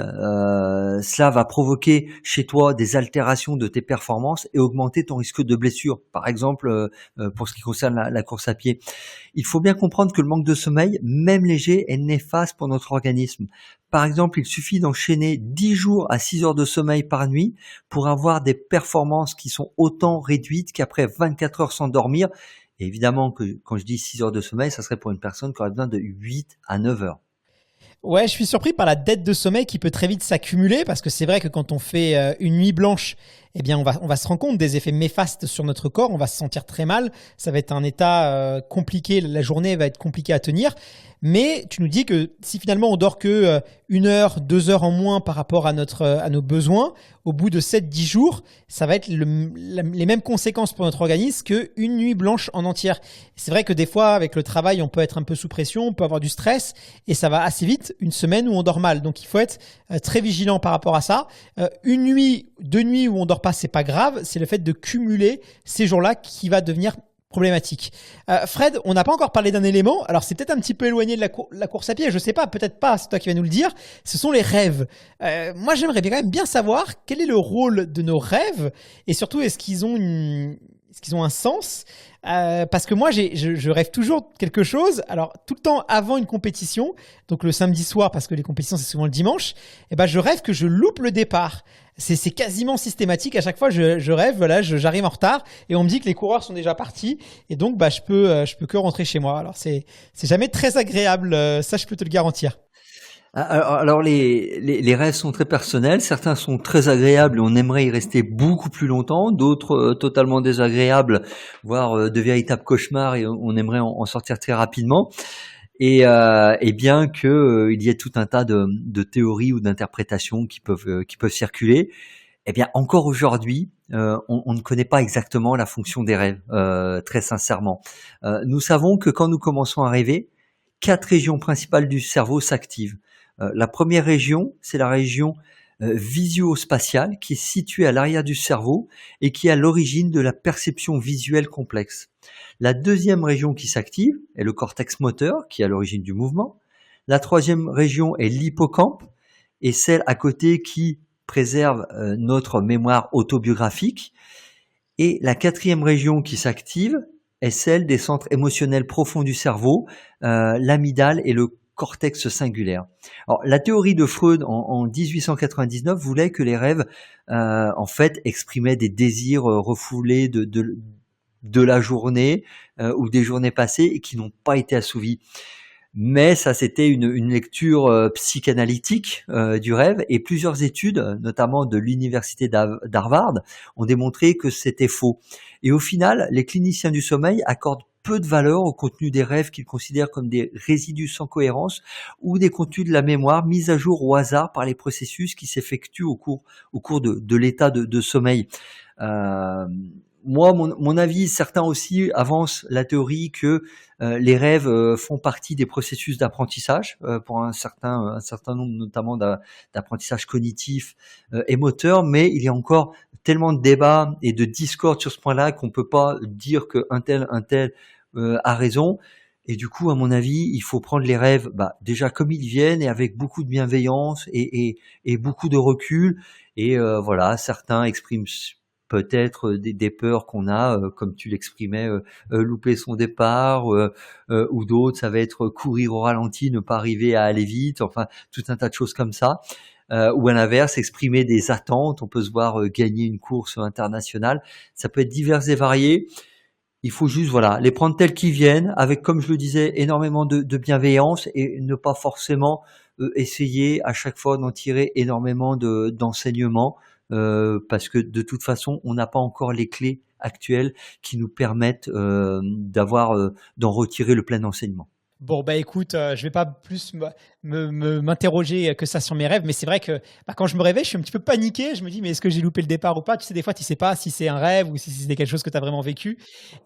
[SPEAKER 3] cela va provoquer chez toi des altérations de tes performances et augmenter ton risque de blessure. Par exemple, pour ce qui concerne la course à pied. Il faut bien comprendre que le manque de sommeil, même léger, est néfaste pour notre organisme. Par exemple, il suffit d'enchaîner 10 jours à 6 heures de sommeil par nuit pour avoir des performances qui sont autant réduites qu'après 24 heures sans dormir. Et évidemment que quand je dis 6 heures de sommeil, ça serait pour une personne qui aurait besoin de 8 à 9 heures.
[SPEAKER 2] Ouais, je suis surpris par la dette de sommeil qui peut très vite s'accumuler parce que c'est vrai que quand on fait une nuit blanche, eh bien, on va se rendre compte des effets néfastes sur notre corps. On va se sentir très mal. Ça va être un état compliqué. La journée va être compliquée à tenir. Mais tu nous dis que si finalement on dort que 1 heure, 2 heures en moins par rapport à nos besoins, au bout de 7-10 jours, ça va être les mêmes conséquences pour notre organisme qu'une nuit blanche en entière. C'est vrai que des fois, avec le travail, on peut être un peu sous pression, on peut avoir du stress et ça va assez vite, une semaine où on dort mal. Donc il faut être très vigilant par rapport à ça. Une nuit, 2 nuits où on dort pas, c'est pas grave. C'est le fait de cumuler ces jours-là qui va devenir problématique. Fred, on n'a pas encore parlé d'un élément. Alors, c'est peut-être un petit peu éloigné de la course à pied. Je sais pas, peut-être pas. C'est toi qui vas nous le dire. Ce sont les rêves. Moi, j'aimerais quand même bien savoir quel est le rôle de nos rêves et surtout, est-ce qu'ils ont un sens? Parce que moi, je rêve toujours quelque chose. Alors, tout le temps avant une compétition, donc le samedi soir, parce que les compétitions, c'est souvent le dimanche, et ben, je rêve que je loupe le départ. C'est quasiment systématique. À chaque fois, je rêve, voilà, j'arrive en retard et on me dit que les coureurs sont déjà partis. Et donc, bah, je peux que rentrer chez moi. Alors, c'est jamais très agréable. Ça, je peux te le garantir.
[SPEAKER 3] Alors les rêves sont très personnels, certains sont très agréables et on aimerait y rester beaucoup plus longtemps, d'autres totalement désagréables, voire de véritables cauchemars et on aimerait en sortir très rapidement. Et bien que il y ait tout un tas de théories ou d'interprétations qui peuvent circuler, eh bien encore aujourd'hui, on ne connaît pas exactement la fonction des rêves, très sincèrement. Nous savons que quand nous commençons à rêver, 4 régions principales du cerveau s'activent. La première région, c'est la région visuospatiale qui est située à l'arrière du cerveau et qui est à l'origine de la perception visuelle complexe. La deuxième région qui s'active est le cortex moteur qui est à l'origine du mouvement. La troisième région est l'hippocampe et celle à côté qui préserve notre mémoire autobiographique. Et la quatrième région qui s'active est celle des centres émotionnels profonds du cerveau, l'amygdale et le cortex singulaire. Alors, la théorie de Freud en 1899 voulait que les rêves, en fait, exprimaient des désirs refoulés de la journée ou des journées passées et qui n'ont pas été assouvis. Mais ça, c'était une lecture psychanalytique du rêve et plusieurs études, notamment de l'université d'Harvard, ont démontré que c'était faux. Et au final, les cliniciens du sommeil accordent peu de valeur au contenu des rêves qu'ils considèrent comme des résidus sans cohérence ou des contenus de la mémoire mis à jour au hasard par les processus qui s'effectuent au cours de l'état de sommeil. Moi, mon avis, certains aussi avancent la théorie que les rêves font partie des processus d'apprentissage pour un certain nombre, notamment d'apprentissage cognitif et moteur, mais il y a encore tellement de débats et de discorde sur ce point-là qu'on peut pas dire que un tel a raison. Et du coup, à mon avis, il faut prendre les rêves déjà comme ils viennent et avec beaucoup de bienveillance et beaucoup de recul. Et voilà, certains expriment peut-être des peurs qu'on a, comme tu l'exprimais, louper son départ, ou d'autres, ça va être courir au ralenti, ne pas arriver à aller vite, enfin tout un tas de choses comme ça. Ou à l'inverse, exprimer des attentes, on peut se voir gagner une course internationale, ça peut être divers et varié. Il faut juste les prendre tels qu'ils viennent, avec, comme je le disais, énormément de bienveillance et ne pas forcément essayer à chaque fois d'en tirer énormément d'enseignements. Parce que de toute façon, on n'a pas encore les clés actuelles qui nous permettent d'en retirer le plein enseignement.
[SPEAKER 2] Bon, écoute, je vais pas plus m'interroger que ça sur mes rêves, mais c'est vrai que quand je me réveille, je suis un petit peu paniqué. Je me dis, mais est-ce que j'ai loupé le départ ou pas? Tu sais, des fois, tu sais pas si c'est un rêve ou si c'est quelque chose que tu as vraiment vécu.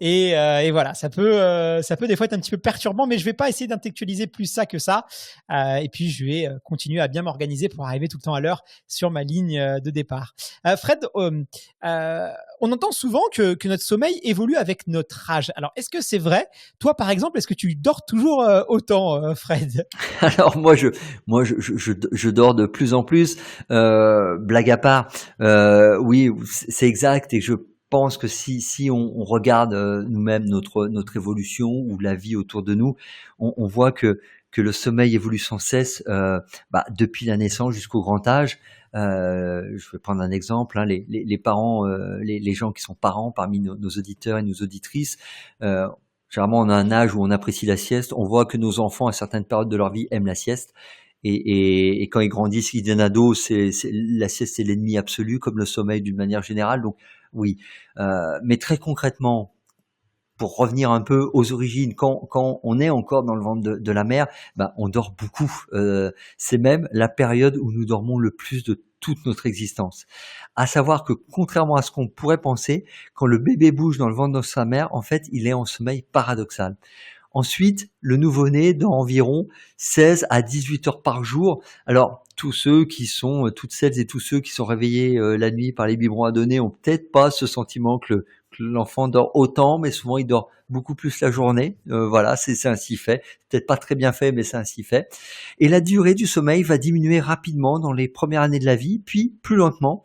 [SPEAKER 2] Et voilà, ça peut des fois être un petit peu perturbant, mais je vais pas essayer d'intellectualiser plus ça que ça. Et puis, je vais continuer à bien m'organiser pour arriver tout le temps à l'heure sur ma ligne de départ. Fred, on entend souvent que notre sommeil évolue avec notre âge. Alors, est-ce que c'est vrai? Toi, par exemple, est-ce que tu dors toujours autant, Fred?
[SPEAKER 3] Alors je dors de plus en plus. Blague à part, oui, c'est exact. Et je pense que si on regarde nous-mêmes notre évolution ou la vie autour de nous, on voit que le sommeil évolue sans cesse depuis la naissance jusqu'au grand âge. Je vais prendre un exemple, hein, les parents, les gens qui sont parents parmi nos auditeurs et nos auditrices, généralement on a un âge où on apprécie la sieste. On voit que nos enfants à certaines périodes de leur vie aiment la sieste. Et quand ils grandissent, qu'ils deviennent ados, la sieste c'est l'ennemi absolu, comme le sommeil d'une manière générale. Donc oui, mais très concrètement, pour revenir un peu aux origines, quand on est encore dans le ventre de la mère, on dort beaucoup. C'est même la période où nous dormons le plus de toute notre existence. À savoir que contrairement à ce qu'on pourrait penser, quand le bébé bouge dans le ventre de sa mère, en fait, il est en sommeil paradoxal. Ensuite, le nouveau-né dort environ 16 à 18 heures par jour. Alors, toutes celles et tous ceux qui sont réveillés la nuit par les biberons à donner ont peut-être pas ce sentiment que l'enfant dort autant, mais souvent il dort beaucoup plus la journée. Voilà, c'est ainsi fait. Peut-être pas très bien fait, mais c'est ainsi fait. Et la durée du sommeil va diminuer rapidement dans les premières années de la vie, puis plus lentement.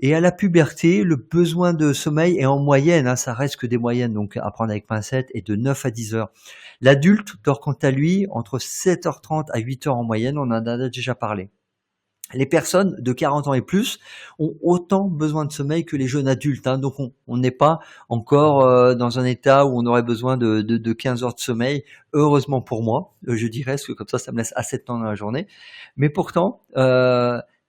[SPEAKER 3] Et à la puberté, le besoin de sommeil est en moyenne, ça reste que des moyennes, donc à prendre avec pincette, est de 9 à 10 heures. L'adulte dort quant à lui entre 7h30 à 8 heures en moyenne, on en a déjà parlé. Les personnes de 40 ans et plus ont autant besoin de sommeil que les jeunes adultes, donc on n'est pas encore dans un état où on aurait besoin de 15 heures de sommeil, heureusement pour moi, je dirais, parce que comme ça me laisse assez de temps dans la journée. Mais pourtant,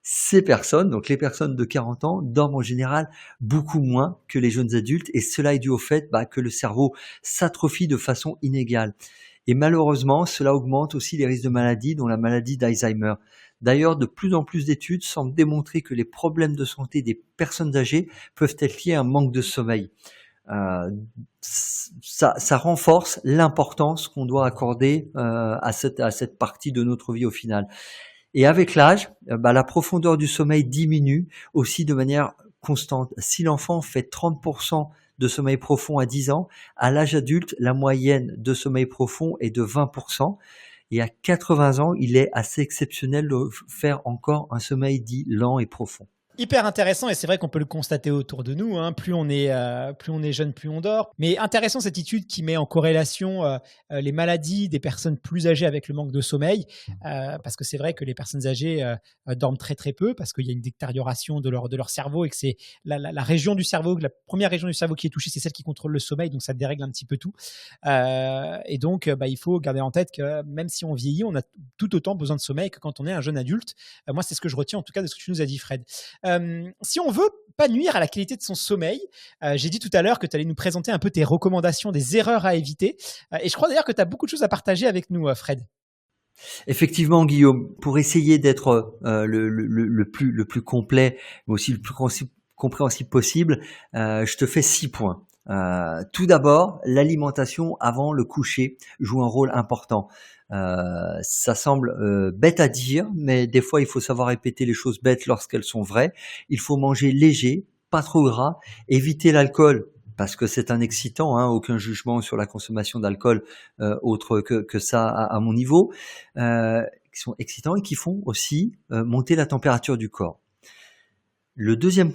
[SPEAKER 3] ces personnes, donc les personnes de 40 ans, dorment en général beaucoup moins que les jeunes adultes, et cela est dû au fait que le cerveau s'atrophie de façon inégale. Et malheureusement, cela augmente aussi les risques de maladies, dont la maladie d'Alzheimer. D'ailleurs, de plus en plus d'études semblent démontrer que les problèmes de santé des personnes âgées peuvent être liés à un manque de sommeil. Ça renforce l'importance qu'on doit accorder à cette partie de notre vie au final. Et avec l'âge, la profondeur du sommeil diminue aussi de manière constante. Si l'enfant fait 30% de sommeil profond à 10 ans, à l'âge adulte, la moyenne de sommeil profond est de 20%. Et à 80 ans, il est assez exceptionnel de faire encore un sommeil dit lent et profond.
[SPEAKER 2] Hyper intéressant, et c'est vrai qu'on peut le constater autour de nous, plus on est jeune, plus on dort. Mais intéressant cette étude qui met en corrélation les maladies des personnes plus âgées avec le manque de sommeil, parce que c'est vrai que les personnes âgées dorment très très peu, parce qu'il y a une détérioration de leur cerveau, et que c'est la région du cerveau, la première région du cerveau qui est touchée, c'est celle qui contrôle le sommeil, donc ça dérègle un petit peu tout. Et donc il faut garder en tête que même si on vieillit, on a tout autant besoin de sommeil que quand on est un jeune adulte. Moi, c'est ce que je retiens en tout cas de ce que tu nous as dit, Fred. Si on veut pas nuire à la qualité de son sommeil, j'ai dit tout à l'heure que tu allais nous présenter un peu tes recommandations, des erreurs à éviter. Et je crois d'ailleurs que tu as beaucoup de choses à partager avec nous, Fred.
[SPEAKER 3] Effectivement, Guillaume, pour essayer d'être le plus complet, mais aussi le plus compréhensible possible, je te fais 6 points. Tout d'abord, l'alimentation avant le coucher joue un rôle important. Ça semble bête à dire, mais des fois il faut savoir répéter les choses bêtes lorsqu'elles sont vraies. Il faut manger léger, pas trop gras, éviter l'alcool parce que c'est un excitant, aucun jugement sur la consommation d'alcool autre que ça à mon niveau, qui sont excitants et qui font aussi monter la température du corps. Le deuxième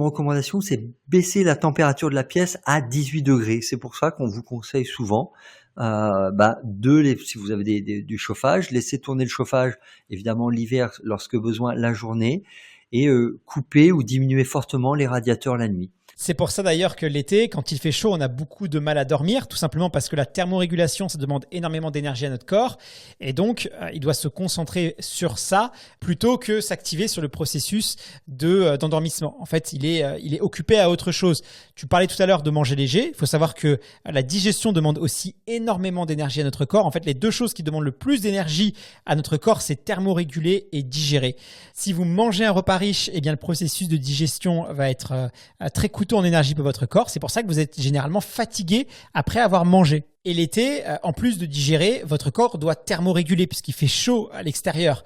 [SPEAKER 3] recommandation, c'est baisser la température de la pièce à 18 degrés. C'est pour ça qu'on vous conseille souvent si vous avez du chauffage, laissez tourner le chauffage évidemment l'hiver lorsque besoin la journée, et couper ou diminuer fortement les radiateurs la nuit.
[SPEAKER 2] C'est pour ça d'ailleurs que l'été, quand il fait chaud, on a beaucoup de mal à dormir, tout simplement parce que la thermorégulation, ça demande énormément d'énergie à notre corps. Et donc, il doit se concentrer sur ça plutôt que s'activer sur le processus d'endormissement. En fait, il est occupé à autre chose. Tu parlais tout à l'heure de manger léger. Il faut savoir que la digestion demande aussi énormément d'énergie à notre corps. En fait, les deux choses qui demandent le plus d'énergie à notre corps, c'est thermoréguler et digérer. Si vous mangez un repas riche, eh bien, le processus de digestion va être très coûteux plutôt en énergie pour votre corps. C'est pour ça que vous êtes généralement fatigué après avoir mangé. Et l'été, en plus de digérer, votre corps doit thermoréguler puisqu'il fait chaud à l'extérieur.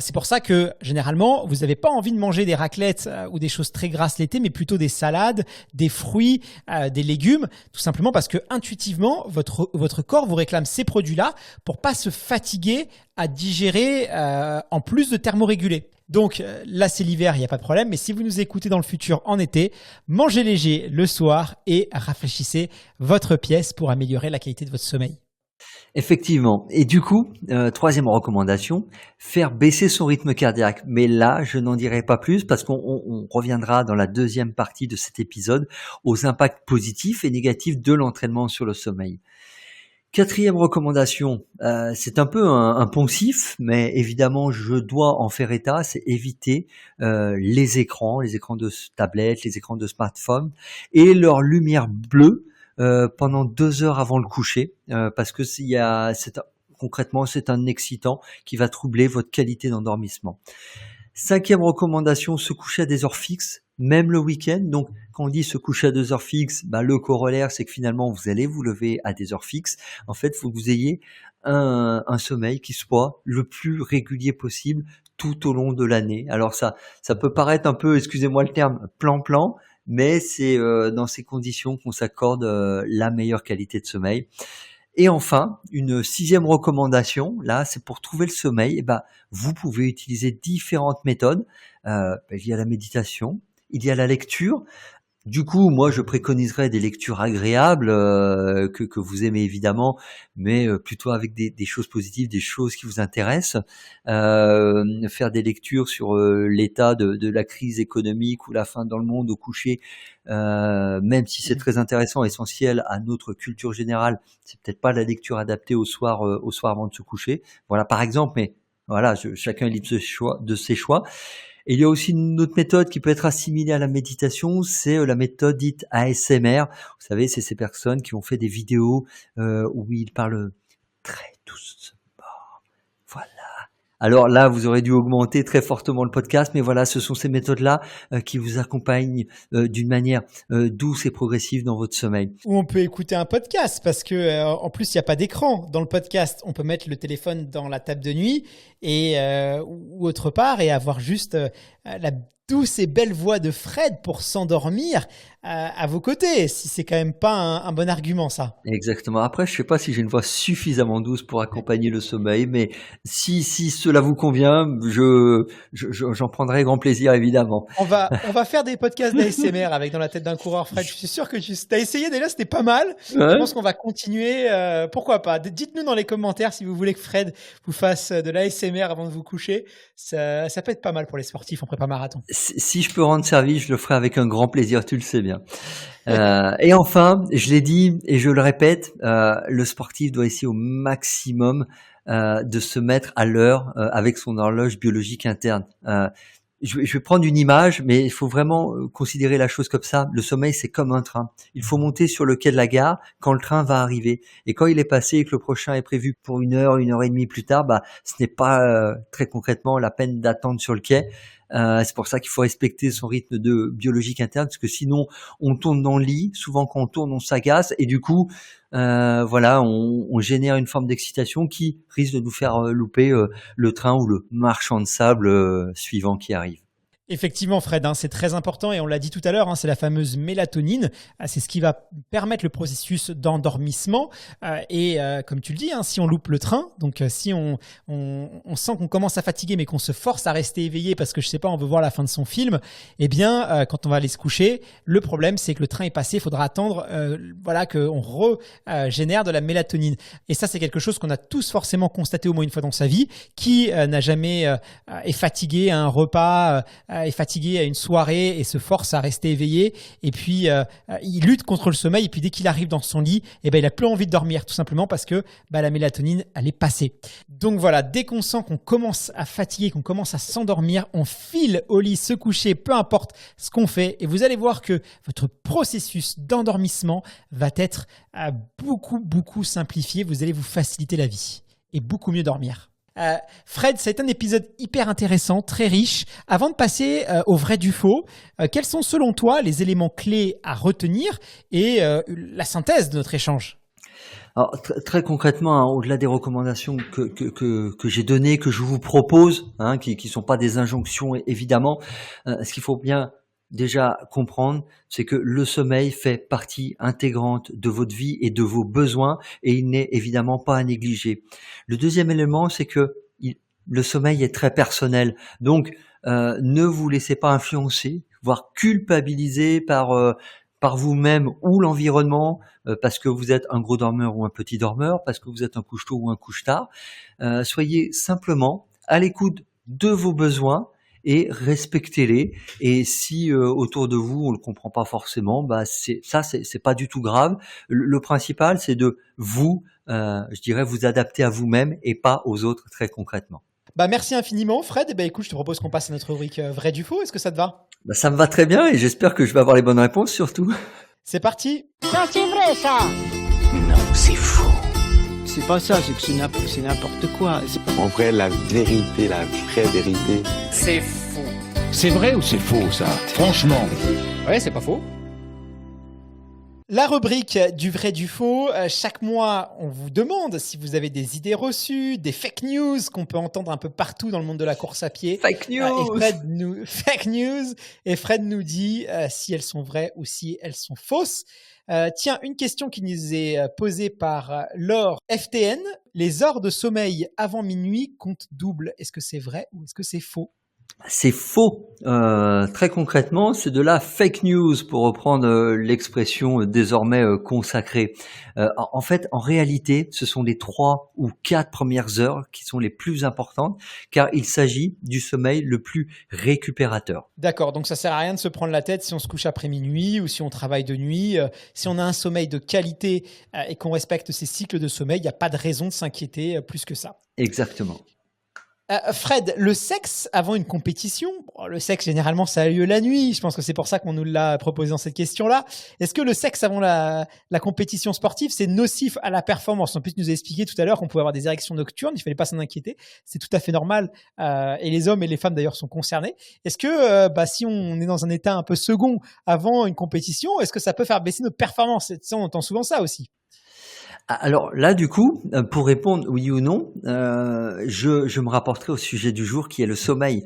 [SPEAKER 2] C'est pour ça que généralement, vous n'avez pas envie de manger des raclettes ou des choses très grasses l'été, mais plutôt des salades, des fruits, des légumes, tout simplement parce que intuitivement, votre corps vous réclame ces produits-là pour pas se fatiguer à digérer en plus de thermoréguler. Donc là, c'est l'hiver, il n'y a pas de problème. Mais si vous nous écoutez dans le futur en été, mangez léger le soir et rafraîchissez votre pièce pour améliorer la qualité de votre sommeil.
[SPEAKER 3] Effectivement. Et du coup, troisième recommandation, faire baisser son rythme cardiaque. Mais là, je n'en dirai pas plus parce qu'on reviendra dans la deuxième partie de cet épisode aux impacts positifs et négatifs de l'entraînement sur le sommeil. Quatrième recommandation, c'est un peu un poncif, mais évidemment je dois en faire état, c'est éviter les écrans de tablette, les écrans de smartphone et leur lumière bleue pendant 2 heures avant le coucher, parce que concrètement c'est un excitant qui va troubler votre qualité d'endormissement. Cinquième recommandation, se coucher à des heures fixes, même le week-end. Donc, quand on dit se coucher à 2 heures fixes, le corollaire, c'est que finalement, vous allez vous lever à des heures fixes. En fait, il faut que vous ayez un sommeil qui soit le plus régulier possible tout au long de l'année. Alors, ça peut paraître un peu, excusez-moi le terme, plan-plan, mais c'est dans ces conditions qu'on s'accorde la meilleure qualité de sommeil. Et enfin, une sixième recommandation, là, c'est pour trouver le sommeil. Vous pouvez utiliser différentes méthodes. Il y a la méditation, il y a la lecture. Du coup, moi, je préconiserais des lectures agréables que vous aimez évidemment, mais plutôt avec des choses positives, des choses qui vous intéressent. Faire des lectures sur l'état de la crise économique ou la faim dans le monde au coucher, même si c'est très intéressant, essentiel à notre culture générale, c'est peut-être pas la lecture adaptée au soir avant de se coucher. Voilà, par exemple, mais voilà, chacun est libre de ses choix. Et il y a aussi une autre méthode qui peut être assimilée à la méditation, c'est la méthode dite ASMR. Vous savez, c'est ces personnes qui ont fait des vidéos où ils parlent très doucement. Voilà. Alors là, vous aurez dû augmenter très fortement le podcast, mais voilà, ce sont ces méthodes-là qui vous accompagnent d'une manière douce et progressive dans votre sommeil.
[SPEAKER 2] Ou on peut écouter un podcast parce que en plus, il n'y a pas d'écran dans le podcast. On peut mettre le téléphone dans la table de nuit ou autre part et avoir juste la douce et belle voix de Fred pour s'endormir à vos côtés, si c'est quand même pas un bon argument, ça.
[SPEAKER 3] Exactement. Après, je sais pas si j'ai une voix suffisamment douce pour accompagner le sommeil, mais si cela vous convient, j'en prendrai grand plaisir, évidemment.
[SPEAKER 2] On va faire des podcasts d'ASMR avec Dans la tête d'un coureur, Fred. Je suis sûr que tu as essayé déjà, c'était pas mal. Ouais. Je pense qu'on va continuer. Pourquoi pas? Dites-nous dans les commentaires si vous voulez que Fred vous fasse de l'ASMR avant de vous coucher. Ça peut être pas mal pour les sportifs en prépa marathon.
[SPEAKER 3] Si je peux rendre service, je le ferai avec un grand plaisir, tu le sais bien. Et enfin, je l'ai dit et je le répète, le sportif doit essayer au maximum de se mettre à l'heure avec son horloge biologique interne. Je vais prendre une image, mais il faut vraiment considérer la chose comme ça. Le sommeil, c'est comme un train. Il faut monter sur le quai de la gare quand le train va arriver. Et quand il est passé et que le prochain est prévu pour 1 heure, 1 heure et demie plus tard, ce n'est pas très concrètement la peine d'attendre sur le quai. C'est pour ça qu'il faut respecter son rythme de biologique interne, parce que sinon on tourne dans le lit. Souvent quand on tourne, on s'agace et du coup, on génère une forme d'excitation qui risque de nous faire louper le train ou le marchand de sable suivant qui arrive.
[SPEAKER 2] Effectivement, Fred, c'est très important et on l'a dit tout à l'heure, c'est la fameuse mélatonine. C'est ce qui va permettre le processus d'endormissement. Et comme tu le dis, si on loupe le train, donc si on sent qu'on commence à fatiguer mais qu'on se force à rester éveillé parce que, je sais pas, on veut voir la fin de son film, eh bien, quand on va aller se coucher, le problème, c'est que le train est passé, il faudra attendre qu'on régénère de la mélatonine. Et ça, c'est quelque chose qu'on a tous forcément constaté au moins une fois dans sa vie. Qui n'a jamais est fatigué à un repas est fatigué à une soirée et se force à rester éveillé et puis il lutte contre le sommeil et puis dès qu'il arrive dans son lit, il a plus envie de dormir tout simplement parce que la mélatonine elle est passée. Donc voilà, dès qu'on sent qu'on commence à fatiguer, qu'on commence à s'endormir, on file au lit, se coucher, peu importe ce qu'on fait et vous allez voir que votre processus d'endormissement va être beaucoup simplifié, vous allez vous faciliter la vie et beaucoup mieux dormir. Fred, ça a été un épisode hyper intéressant, très riche. Avant de passer au vrai du faux, quels sont selon toi les éléments clés à retenir et la synthèse de notre échange?
[SPEAKER 3] Alors, très concrètement, hein, au-delà des recommandations que j'ai données, que je vous propose, hein, qui sont pas des injonctions évidemment, ce qu'il faut bien déjà comprendre, c'est que le sommeil fait partie intégrante de votre vie et de vos besoins, et il n'est évidemment pas à négliger. Le deuxième élément, c'est que le sommeil est très personnel, donc ne vous laissez pas influencer, voire culpabiliser par vous-même ou l'environnement, parce que vous êtes un gros dormeur ou un petit dormeur, parce que vous êtes un couche-tôt ou un couche-tard. Soyez simplement à l'écoute de vos besoins et respectez-les. Et si autour de vous on le comprend pas forcément, c'est pas du tout grave. Le principal, c'est de vous, je dirais, vous adapter à vous-même et pas aux autres, très concrètement.
[SPEAKER 2] Merci infiniment, Fred. Écoute, je te propose qu'on passe à notre rubrique vrai du faux. Est-ce que ça te va?
[SPEAKER 3] Ça me va très bien et j'espère que je vais avoir les bonnes réponses surtout.
[SPEAKER 2] C'est parti.
[SPEAKER 4] Ça, c'est vrai, ça.
[SPEAKER 5] Non, c'est faux.
[SPEAKER 6] C'est pas ça, c'est que c'est n'importe quoi.
[SPEAKER 5] En vrai, la vérité, la vraie vérité.
[SPEAKER 7] C'est faux.
[SPEAKER 8] C'est vrai ou c'est faux, ça? Franchement.
[SPEAKER 7] Ouais, c'est pas faux.
[SPEAKER 2] La rubrique du vrai du faux. Chaque mois, on vous demande si vous avez des idées reçues, des fake news qu'on peut entendre un peu partout dans le monde de la course à pied.
[SPEAKER 3] Fake news.
[SPEAKER 2] Fake news. Et Fred nous dit si elles sont vraies ou si elles sont fausses. Tiens, une question qui nous est posée par Laure FTN. Les heures de sommeil avant minuit comptent double. Est-ce que c'est vrai ou est-ce que c'est faux?
[SPEAKER 3] C'est faux. Très concrètement, c'est de la fake news, pour reprendre l'expression désormais consacrée. En fait, en réalité, ce sont les 3 ou 4 premières heures qui sont les plus importantes, car il s'agit du sommeil le plus récupérateur.
[SPEAKER 2] D'accord, donc ça sert à rien de se prendre la tête si on se couche après minuit ou si on travaille de nuit. Si on a un sommeil de qualité et qu'on respecte ces cycles de sommeil, il n'y a pas de raison de s'inquiéter plus que ça.
[SPEAKER 3] Exactement.
[SPEAKER 2] Fred, le sexe avant une compétition, le sexe généralement ça a lieu la nuit, je pense que c'est pour ça qu'on nous l'a proposé dans cette question-là. Est-ce que le sexe avant la compétition sportive, c'est nocif à la performance? En plus, tu nous as expliqué tout à l'heure qu'on pouvait avoir des érections nocturnes, il fallait pas s'en inquiéter, c'est tout à fait normal, et les hommes et les femmes d'ailleurs sont concernés. Est-ce que si on est dans un état un peu second avant une compétition, est-ce que ça peut faire baisser notre performance? On entend souvent ça aussi.
[SPEAKER 3] Alors là, du coup, pour répondre oui ou non, je me rapporterai au sujet du jour qui est le sommeil.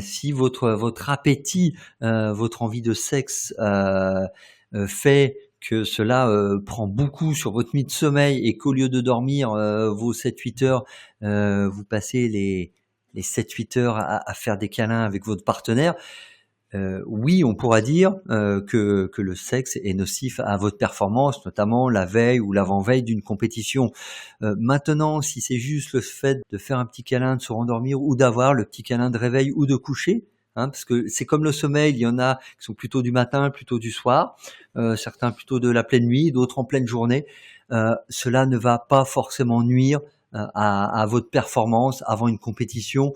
[SPEAKER 3] Si votre appétit, votre envie de sexe fait que cela prend beaucoup sur votre nuit de sommeil et qu'au lieu de dormir vos 7-8 heures, vous passez les 7-8 heures à faire des câlins avec votre partenaire, oui, on pourra dire que le sexe est nocif à votre performance, notamment la veille ou l'avant-veille d'une compétition. Maintenant, si c'est juste le fait de faire un petit câlin, de se rendormir ou d'avoir le petit câlin de réveil ou de coucher, parce que c'est comme le sommeil, il y en a qui sont plutôt du matin, plutôt du soir, certains plutôt de la pleine nuit, d'autres en pleine journée. Cela ne va pas forcément nuire à votre performance avant une compétition.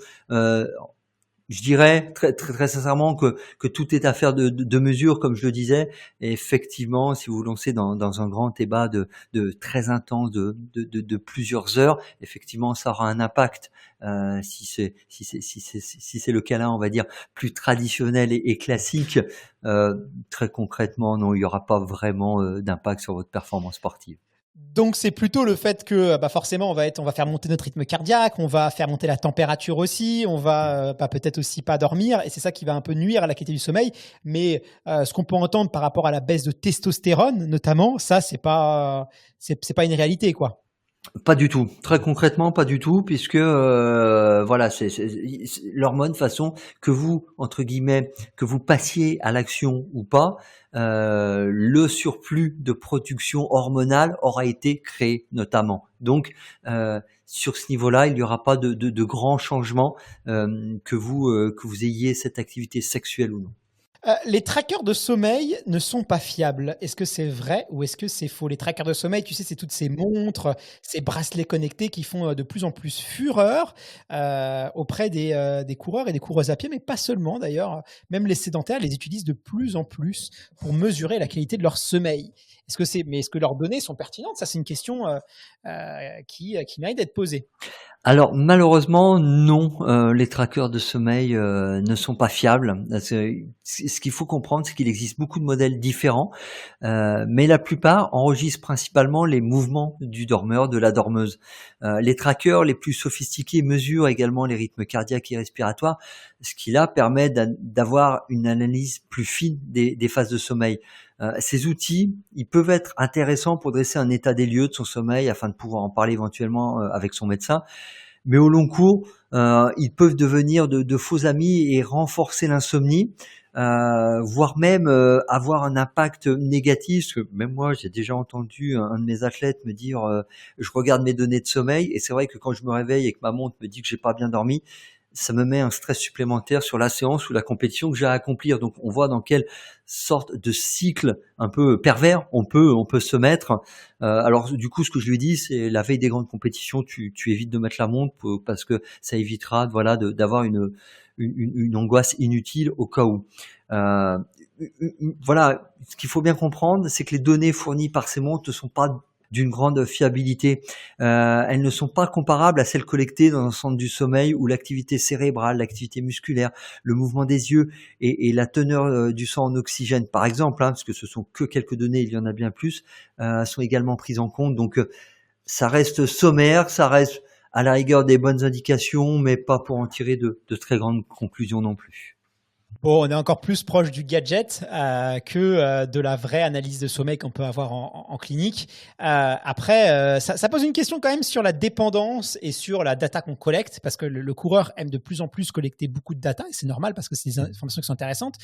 [SPEAKER 3] Je dirais très, très, très sincèrement que tout est affaire de mesure, comme je le disais. Et effectivement, si vous vous lancez dans un grand débat de très intense de plusieurs heures, effectivement, ça aura un impact. Si c'est le câlin, on va dire, plus traditionnel et classique, très concrètement, non, il y aura pas vraiment d'impact sur votre performance sportive.
[SPEAKER 2] Donc c'est plutôt le fait que forcément on va faire monter notre rythme cardiaque, on va faire monter la température aussi, on va peut-être aussi pas dormir, et c'est ça qui va un peu nuire à la qualité du sommeil. Mais ce qu'on peut entendre par rapport à la baisse de testostérone notamment, ça c'est pas une réalité, quoi.
[SPEAKER 3] Pas du tout. Très concrètement, pas du tout, puisque voilà, c'est l'hormone, de façon que vous, entre guillemets, que vous passiez à l'action ou pas, le surplus de production hormonale aura été créé notamment. Donc sur ce niveau-là, il n'y aura pas de grands changements, que vous ayez cette activité sexuelle ou non.
[SPEAKER 2] Les trackers de sommeil ne sont pas fiables. Est-ce que c'est vrai ou est-ce que c'est faux? Les trackers de sommeil, tu sais, c'est toutes ces montres, ces bracelets connectés qui font de plus en plus fureur auprès des coureurs et des coureuses à pied, mais pas seulement d'ailleurs. Même les sédentaires les utilisent de plus en plus pour mesurer la qualité de leur sommeil. Est-ce que leurs données sont pertinentes? Ça, c'est une question qui mérite d'être posée.
[SPEAKER 3] Alors malheureusement non, les trackers de sommeil ne sont pas fiables. Ce qu'il faut comprendre, c'est qu'il existe beaucoup de modèles différents, mais la plupart enregistrent principalement les mouvements du dormeur, de la dormeuse. Les trackers les plus sophistiqués mesurent également les rythmes cardiaques et respiratoires, ce qui là permet d'avoir une analyse plus fine des phases de sommeil. Ces outils, ils peuvent être intéressants pour dresser un état des lieux de son sommeil afin de pouvoir en parler éventuellement avec son médecin. Mais au long cours, ils peuvent devenir de faux amis et renforcer l'insomnie, voire même avoir un impact négatif. Parce que même moi, j'ai déjà entendu un de mes athlètes me dire je regarde mes données de sommeil et c'est vrai que quand je me réveille et que ma montre me dit que j'ai pas bien dormi, ça me met un stress supplémentaire sur la séance ou la compétition que j'ai à accomplir. Donc on voit dans quelle sorte de cycle un peu pervers on peut se mettre. Alors du coup, ce que je lui dis, c'est la veille des grandes compétitions, tu évites de mettre la montre parce que ça évitera d'avoir une angoisse inutile au cas où. Voilà, ce qu'il faut bien comprendre, c'est que les données fournies par ces montres ne sont pas d'une grande fiabilité. Elles ne sont pas comparables à celles collectées dans un centre du sommeil où l'activité cérébrale, l'activité musculaire, le mouvement des yeux et la teneur du sang en oxygène, par exemple, parce que ce sont que quelques données, il y en a bien plus, sont également prises en compte. Donc, ça reste sommaire, ça reste à la rigueur des bonnes indications, mais pas pour en tirer de très grandes conclusions non plus.
[SPEAKER 2] Bon, on est encore plus proche du gadget que de la vraie analyse de sommeil qu'on peut avoir en clinique. Après, ça pose une question quand même sur la dépendance et sur la data qu'on collecte, parce que le coureur aime de plus en plus collecter beaucoup de data, et c'est normal parce que c'est des informations qui sont intéressantes,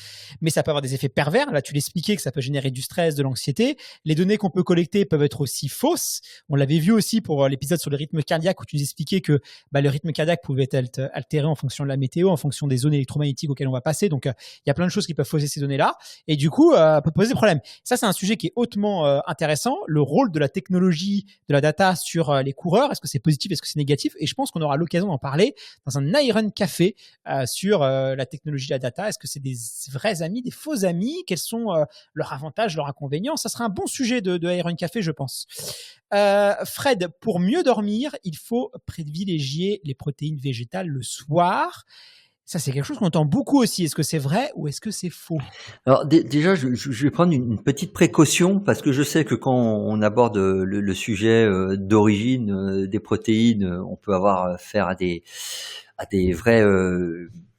[SPEAKER 2] mais ça peut avoir des effets pervers. Là, tu l'expliquais que ça peut générer du stress, de l'anxiété. Les données qu'on peut collecter peuvent être aussi fausses. On l'avait vu aussi pour l'épisode sur le rythme cardiaque où tu nous expliquais que le rythme cardiaque pouvait être altéré en fonction de la météo, en fonction des zones électromagnétiques auxquelles on va passer. Donc, il y a plein de choses qui peuvent fausser ces données-là et du coup, peut poser des problèmes. Ça, c'est un sujet qui est hautement intéressant. Le rôle de la technologie, de la data sur les coureurs, est-ce que c'est positif, est-ce que c'est négatif? Et je pense qu'on aura l'occasion d'en parler dans un Iron Café sur la technologie, la data. Est-ce que c'est des vrais amis, des faux amis? Quels sont leurs avantages, leurs inconvénients? Ça sera un bon sujet de Iron Café, je pense. Fred, pour mieux dormir, il faut privilégier les protéines végétales le soir. Ça, c'est quelque chose qu'on entend beaucoup aussi. Est-ce que c'est vrai ou est-ce que c'est faux?
[SPEAKER 3] Alors déjà, je vais prendre une petite précaution parce que je sais que quand on aborde le sujet d'origine des protéines, on peut avoir affaire à des vrais,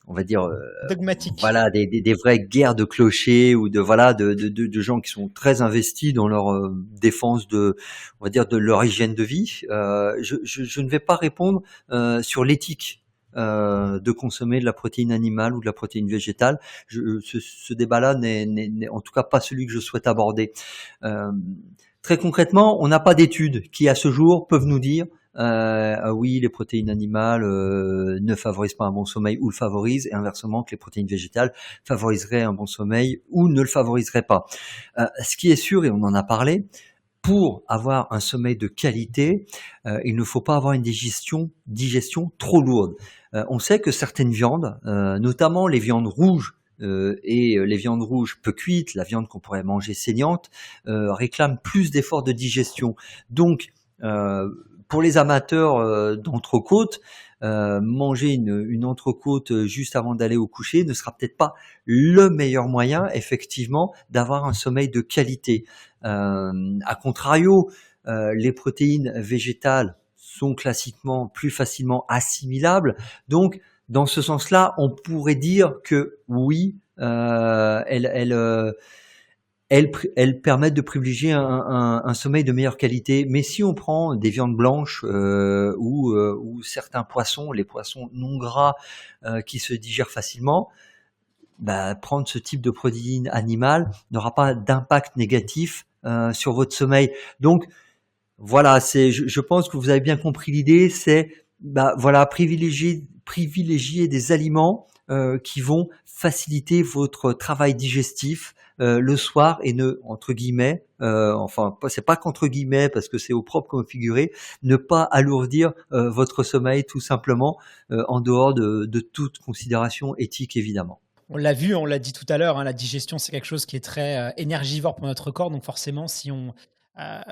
[SPEAKER 3] on va dire,
[SPEAKER 2] Dogmatique.
[SPEAKER 3] voilà, des vraies guerres de clochers ou de gens qui sont très investis dans leur défense on va dire, de leur hygiène de vie. Je ne vais pas répondre sur l'éthique de consommer de la protéine animale ou de la protéine végétale. Ce débat-là n'est en tout cas pas celui que je souhaite aborder. Très concrètement, on n'a pas d'études qui à ce jour peuvent nous dire oui, les protéines animales ne favorisent pas un bon sommeil ou le favorisent, et inversement que les protéines végétales favoriseraient un bon sommeil ou ne le favoriseraient pas. Ce qui est sûr, et on en a parlé, pour avoir un sommeil de qualité, il ne faut pas avoir une digestion trop lourde. On sait que certaines viandes, notamment les viandes rouges et les viandes rouges peu cuites, la viande qu'on pourrait manger saignante, réclament plus d'efforts de digestion. Donc, pour les amateurs d'entrecôte, manger une entrecôte juste avant d'aller au coucher ne sera peut-être pas le meilleur moyen, effectivement, d'avoir un sommeil de qualité. A contrario, les protéines végétales sont classiquement plus facilement assimilables. Donc, dans ce sens-là, on pourrait dire que oui, elles permettent de privilégier un sommeil de meilleure qualité. Mais si on prend des viandes blanches ou certains poissons, les poissons non gras qui se digèrent facilement, prendre ce type de protéines animales n'aura pas d'impact négatif sur votre sommeil. Donc voilà, je pense que vous avez bien compris l'idée, c'est privilégier des aliments qui vont faciliter votre travail digestif le soir et ne, entre guillemets, c'est pas qu'entre guillemets parce que c'est au propre comme figuré, ne pas alourdir votre sommeil tout simplement en dehors de toute considération éthique évidemment.
[SPEAKER 2] On l'a vu, on l'a dit tout à l'heure, la digestion, c'est quelque chose qui est très énergivore pour notre corps. Donc forcément, si on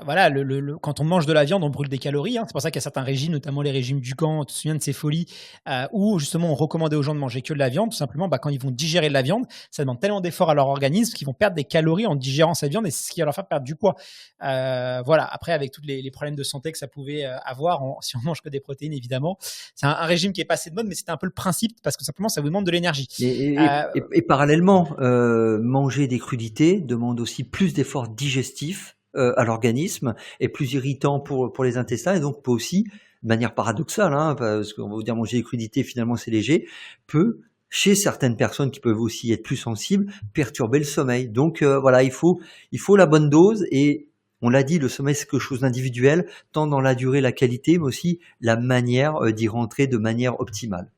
[SPEAKER 2] voilà, quand on mange de la viande, on brûle des calories. Hein. C'est pour ça qu'il y a certains régimes, notamment les régimes Dukan, tu te souviens de ces folies, où justement on recommandait aux gens de manger que de la viande. Tout simplement, quand ils vont digérer de la viande, ça demande tellement d'efforts à leur organisme qu'ils vont perdre des calories en digérant cette viande et c'est ce qui va leur faire perdre du poids. Voilà. Après, avec tous les problèmes de santé que ça pouvait avoir, si on mange que des protéines, évidemment, c'est un régime qui est passé de mode, mais c'était un peu le principe parce que simplement ça vous demande de l'énergie.
[SPEAKER 3] Et parallèlement, manger des crudités demande aussi plus d'efforts digestifs à l'organisme est plus irritant pour les intestins et donc peut aussi, de manière paradoxale, hein, parce qu'on va vous dire manger des crudités finalement c'est léger, peut chez certaines personnes qui peuvent aussi être plus sensibles perturber le sommeil. Donc voilà, il faut la bonne dose et on l'a dit, le sommeil c'est quelque chose d'individuel, tant dans la durée, la qualité, mais aussi la manière d'y rentrer de manière optimale.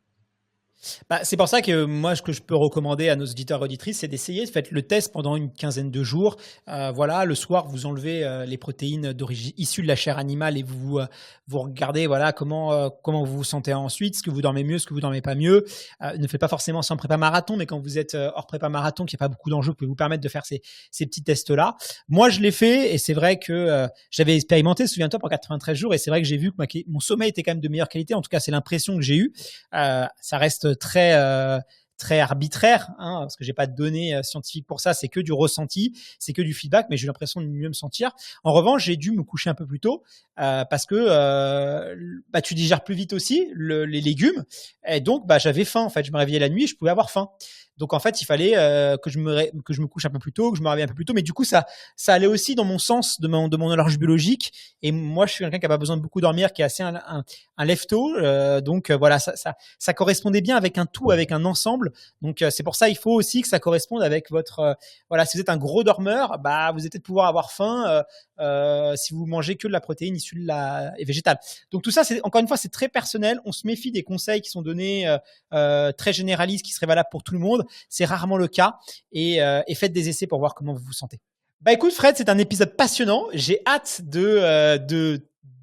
[SPEAKER 2] C'est pour ça que moi, ce que je peux recommander à nos auditeurs et auditrices, c'est d'essayer, faites le test pendant une quinzaine de jours. Voilà, le soir, vous enlevez les protéines d'origine issues de la chair animale et vous regardez, voilà, comment vous vous sentez ensuite, est-ce que vous dormez mieux, est-ce que vous dormez pas mieux. Ne faites pas forcément sans prépa marathon, mais quand vous êtes hors prépa marathon, qu'il n'y a pas beaucoup d'enjeux, vous pouvez vous permettre de faire ces petits tests-là. Moi, je l'ai fait et c'est vrai que j'avais expérimenté, souviens-toi, pour 93 jours et c'est vrai que j'ai vu que mon sommeil était quand même de meilleure qualité. En tout cas, c'est l'impression que j'ai eue. Ça reste très arbitraire, hein, parce que j'ai pas de données scientifiques pour ça, c'est que du ressenti, c'est que du feedback, mais j'ai l'impression de mieux me sentir. En revanche, j'ai dû me coucher un peu plus tôt parce que tu digères plus vite aussi les légumes, et donc j'avais faim. En fait, je me réveillais la nuit, et je pouvais avoir faim. Donc en fait, il fallait que je me couche un peu plus tôt, que je me réveille un peu plus tôt. Mais du coup, ça allait aussi dans mon sens de mon horloge biologique. Et moi, je suis quelqu'un qui a pas besoin de beaucoup dormir, qui est assez un lève-tôt. Donc voilà, ça correspondait bien avec un tout, avec un ensemble. Donc c'est pour ça, il faut aussi que ça corresponde avec votre voilà. Si vous êtes un gros dormeur, vous allez peut-être pouvoir avoir faim si vous mangez que de la protéine issue et végétale. Donc tout ça, encore une fois, c'est très personnel. On se méfie des conseils qui sont donnés très généralistes, qui seraient valables pour tout le monde. C'est rarement le cas et faites des essais pour voir comment vous vous sentez. Écoute Fred, c'est un épisode passionnant. J'ai hâte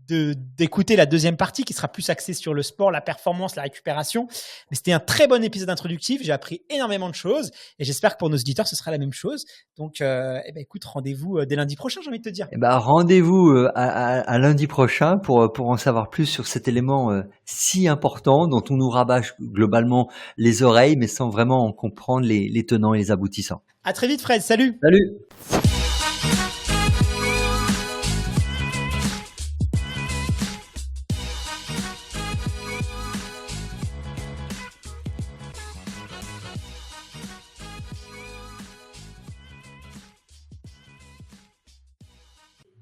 [SPEAKER 2] d'écouter la deuxième partie qui sera plus axée sur le sport, la performance, la récupération. Mais c'était un très bon épisode introductif. J'ai appris énormément de choses et j'espère que pour nos auditeurs, ce sera la même chose. Donc, écoute, rendez-vous dès lundi prochain, j'ai envie de te dire.
[SPEAKER 3] Rendez-vous à lundi prochain pour en savoir plus sur cet élément si important dont on nous rabâche globalement les oreilles, mais sans vraiment en comprendre les tenants et les aboutissants.
[SPEAKER 2] À très vite, Fred. Salut.
[SPEAKER 3] Salut.